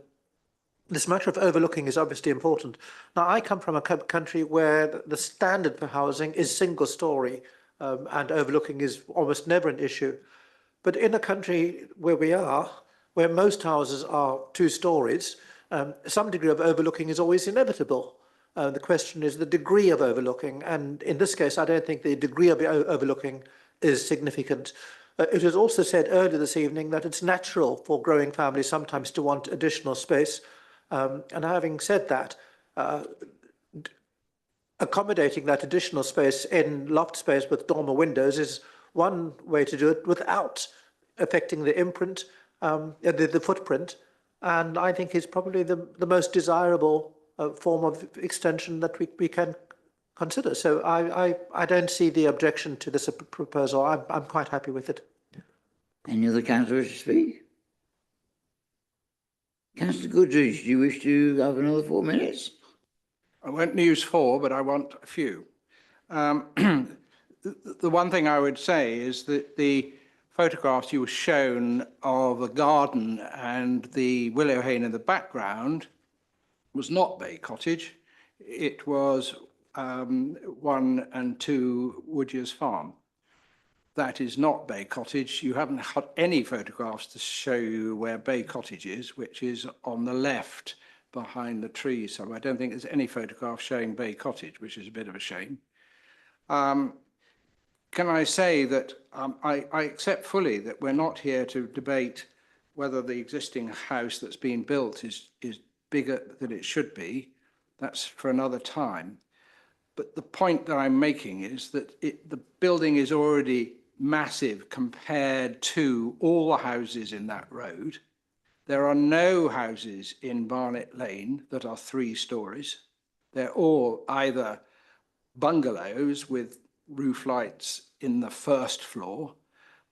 This matter of overlooking is obviously important. Now, I come from a country where the standard for housing is single story, and overlooking is almost never an issue. But in a country where we are, where most houses are 2 stories, some degree of overlooking is always inevitable. The question is the degree of overlooking, and in this case, I don't think the degree of overlooking is significant. It was also said earlier this evening that it's natural for growing families sometimes to want additional space. And having said that, accommodating that additional space in loft space with dormer windows is one way to do it without affecting the imprint, the footprint, and I think is probably the most desirable form of extension that we can consider. So I don't see the objection to this proposal. I'm quite happy with it. Any other councillors to speak? Councillor Goodrich, do you wish to have another 4 minutes? I won't use 4, but I want a few. The one thing I would say is that the photographs you were shown of the garden and the willow hayne in the background was not Bay Cottage. It was 1 and 2 Woodyears Farm. That is not Bay Cottage. You haven't got any photographs to show you where Bay Cottage is, which is on the left behind the trees. So I don't think there's any photograph showing Bay Cottage, which is a bit of a shame. Can I say that I accept fully that we're not here to debate whether the existing house that's being built is bigger than it should be. That's for another time. But the point that I'm making is that the building is already massive compared to all the houses in that road. There are no houses in Barnet Lane that are 3 stories. They're all either bungalows with roof lights in the first floor,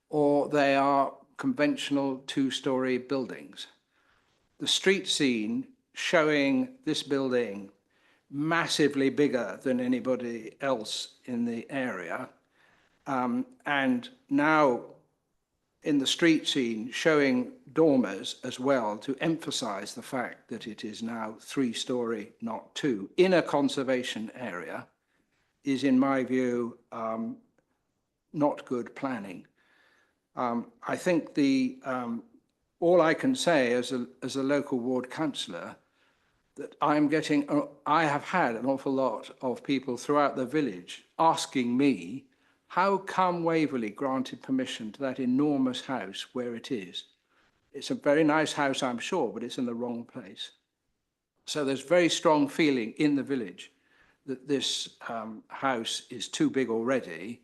or they are conventional 2-story buildings. The street scene showing this building massively bigger than anybody else in the area, and now in the street scene showing dormers as well to emphasize the fact that it is now 3-story, not 2, in a conservation area, is, in my view, not good planning. I think all I can say as a local ward councillor, that I have had an awful lot of people throughout the village asking me, how come Waverley granted permission to that enormous house where it is? It's a very nice house, I'm sure, but it's in the wrong place. So there's very strong feeling in the village that this house is too big already,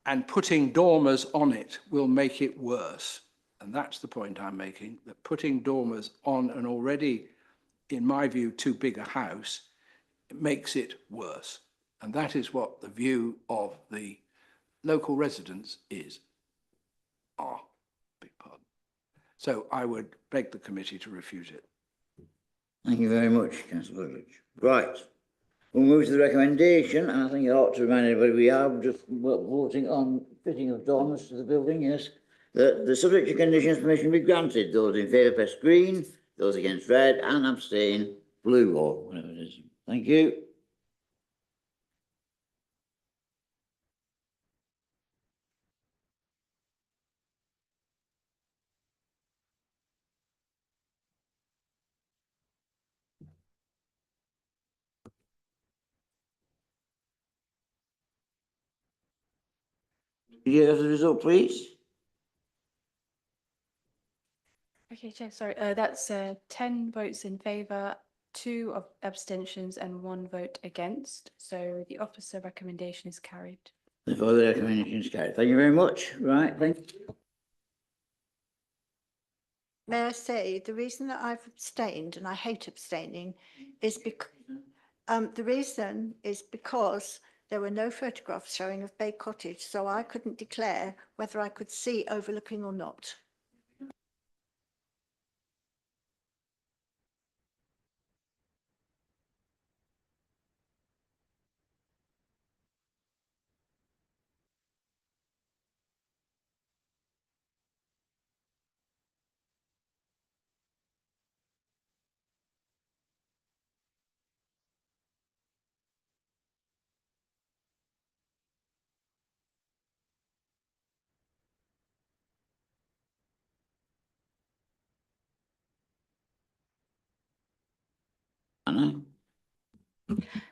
and putting dormers on it will make it worse. And that's the point I'm making, that putting dormers on an already, in my view, too big a house makes it worse. And that is what the view of the local residents is. Big pardon. So I would beg the committee to refuse it. Thank you very much, Councillor Goodrich. Right. We'll move to the recommendation, and I think I ought to remind everybody we are just voting on fitting of dormers to the building, yes. The subject to conditions permission be granted. Those in favour press green, those against red, and abstain blue, or whatever it is. Thank you. Could you have the result, please? Okay, Chair, sorry, that's 10 votes in favour, 2 abstentions and 1 vote against. So the officer recommendation is carried. Therefore, the recommendation is carried. Thank you very much. Right, thank you. May I say, the reason that I've abstained, and I hate abstaining, is because there were no photographs showing of Bay Cottage, so I couldn't declare whether I could see overlooking or not.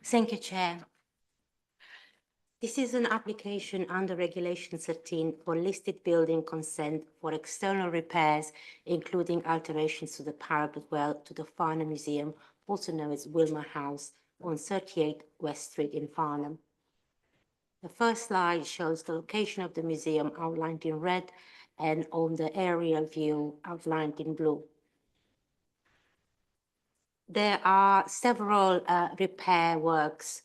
Thank you, Chair. This is an application under Regulation 13 for listed building consent for external repairs, including alterations to the parapet well to the Farnham Museum, also known as Wilmer House, on 38 West Street in Farnham. The first slide shows the location of the museum outlined in red and on the aerial view outlined in blue. There are several repair works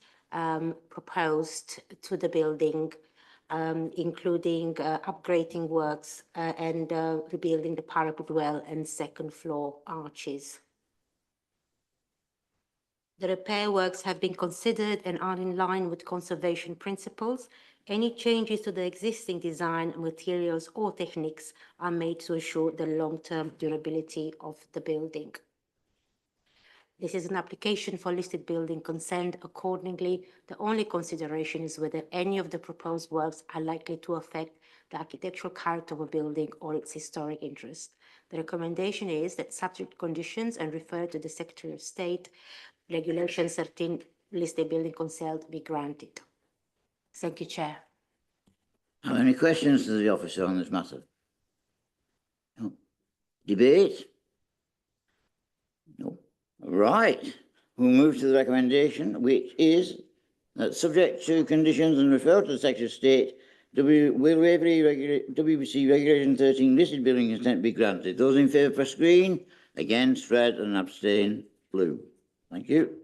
proposed to the building, including upgrading works and rebuilding the parapet well and second floor arches. The repair works have been considered and are in line with conservation principles. Any changes to the existing design, materials or techniques are made to ensure the long-term durability of the building. This is an application for listed building consent. Accordingly, the only consideration is whether any of the proposed works are likely to affect the architectural character of a building or its historic interest. The recommendation is that subject conditions and refer to the Secretary of State, Regulation 13, listed building consent be granted. Thank you, Chair. Are there any questions to the officer on this matter? No. Debate? No. Right. We'll move to the recommendation, which is that subject to conditions and refer to the Secretary of State, WBC Regulation 13 listed building consent be granted. Those in favour press green, against red and abstain blue. Thank you.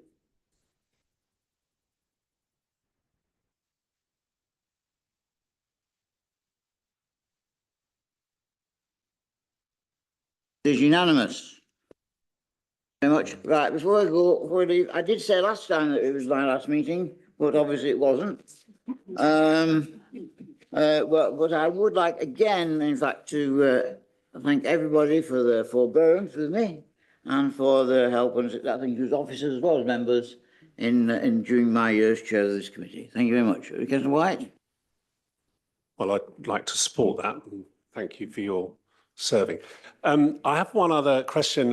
It is unanimous. Very much. Right, before I leave, I did say last time that it was my last meeting, but obviously it wasn't. But I would like again, in fact, to thank everybody for their forbearance with me and for their help, and I think it was officers as well as members in during my years chair of this committee. Thank you very much. Councillor White. Well, I'd like to support that and thank you for your serving. I have one other question.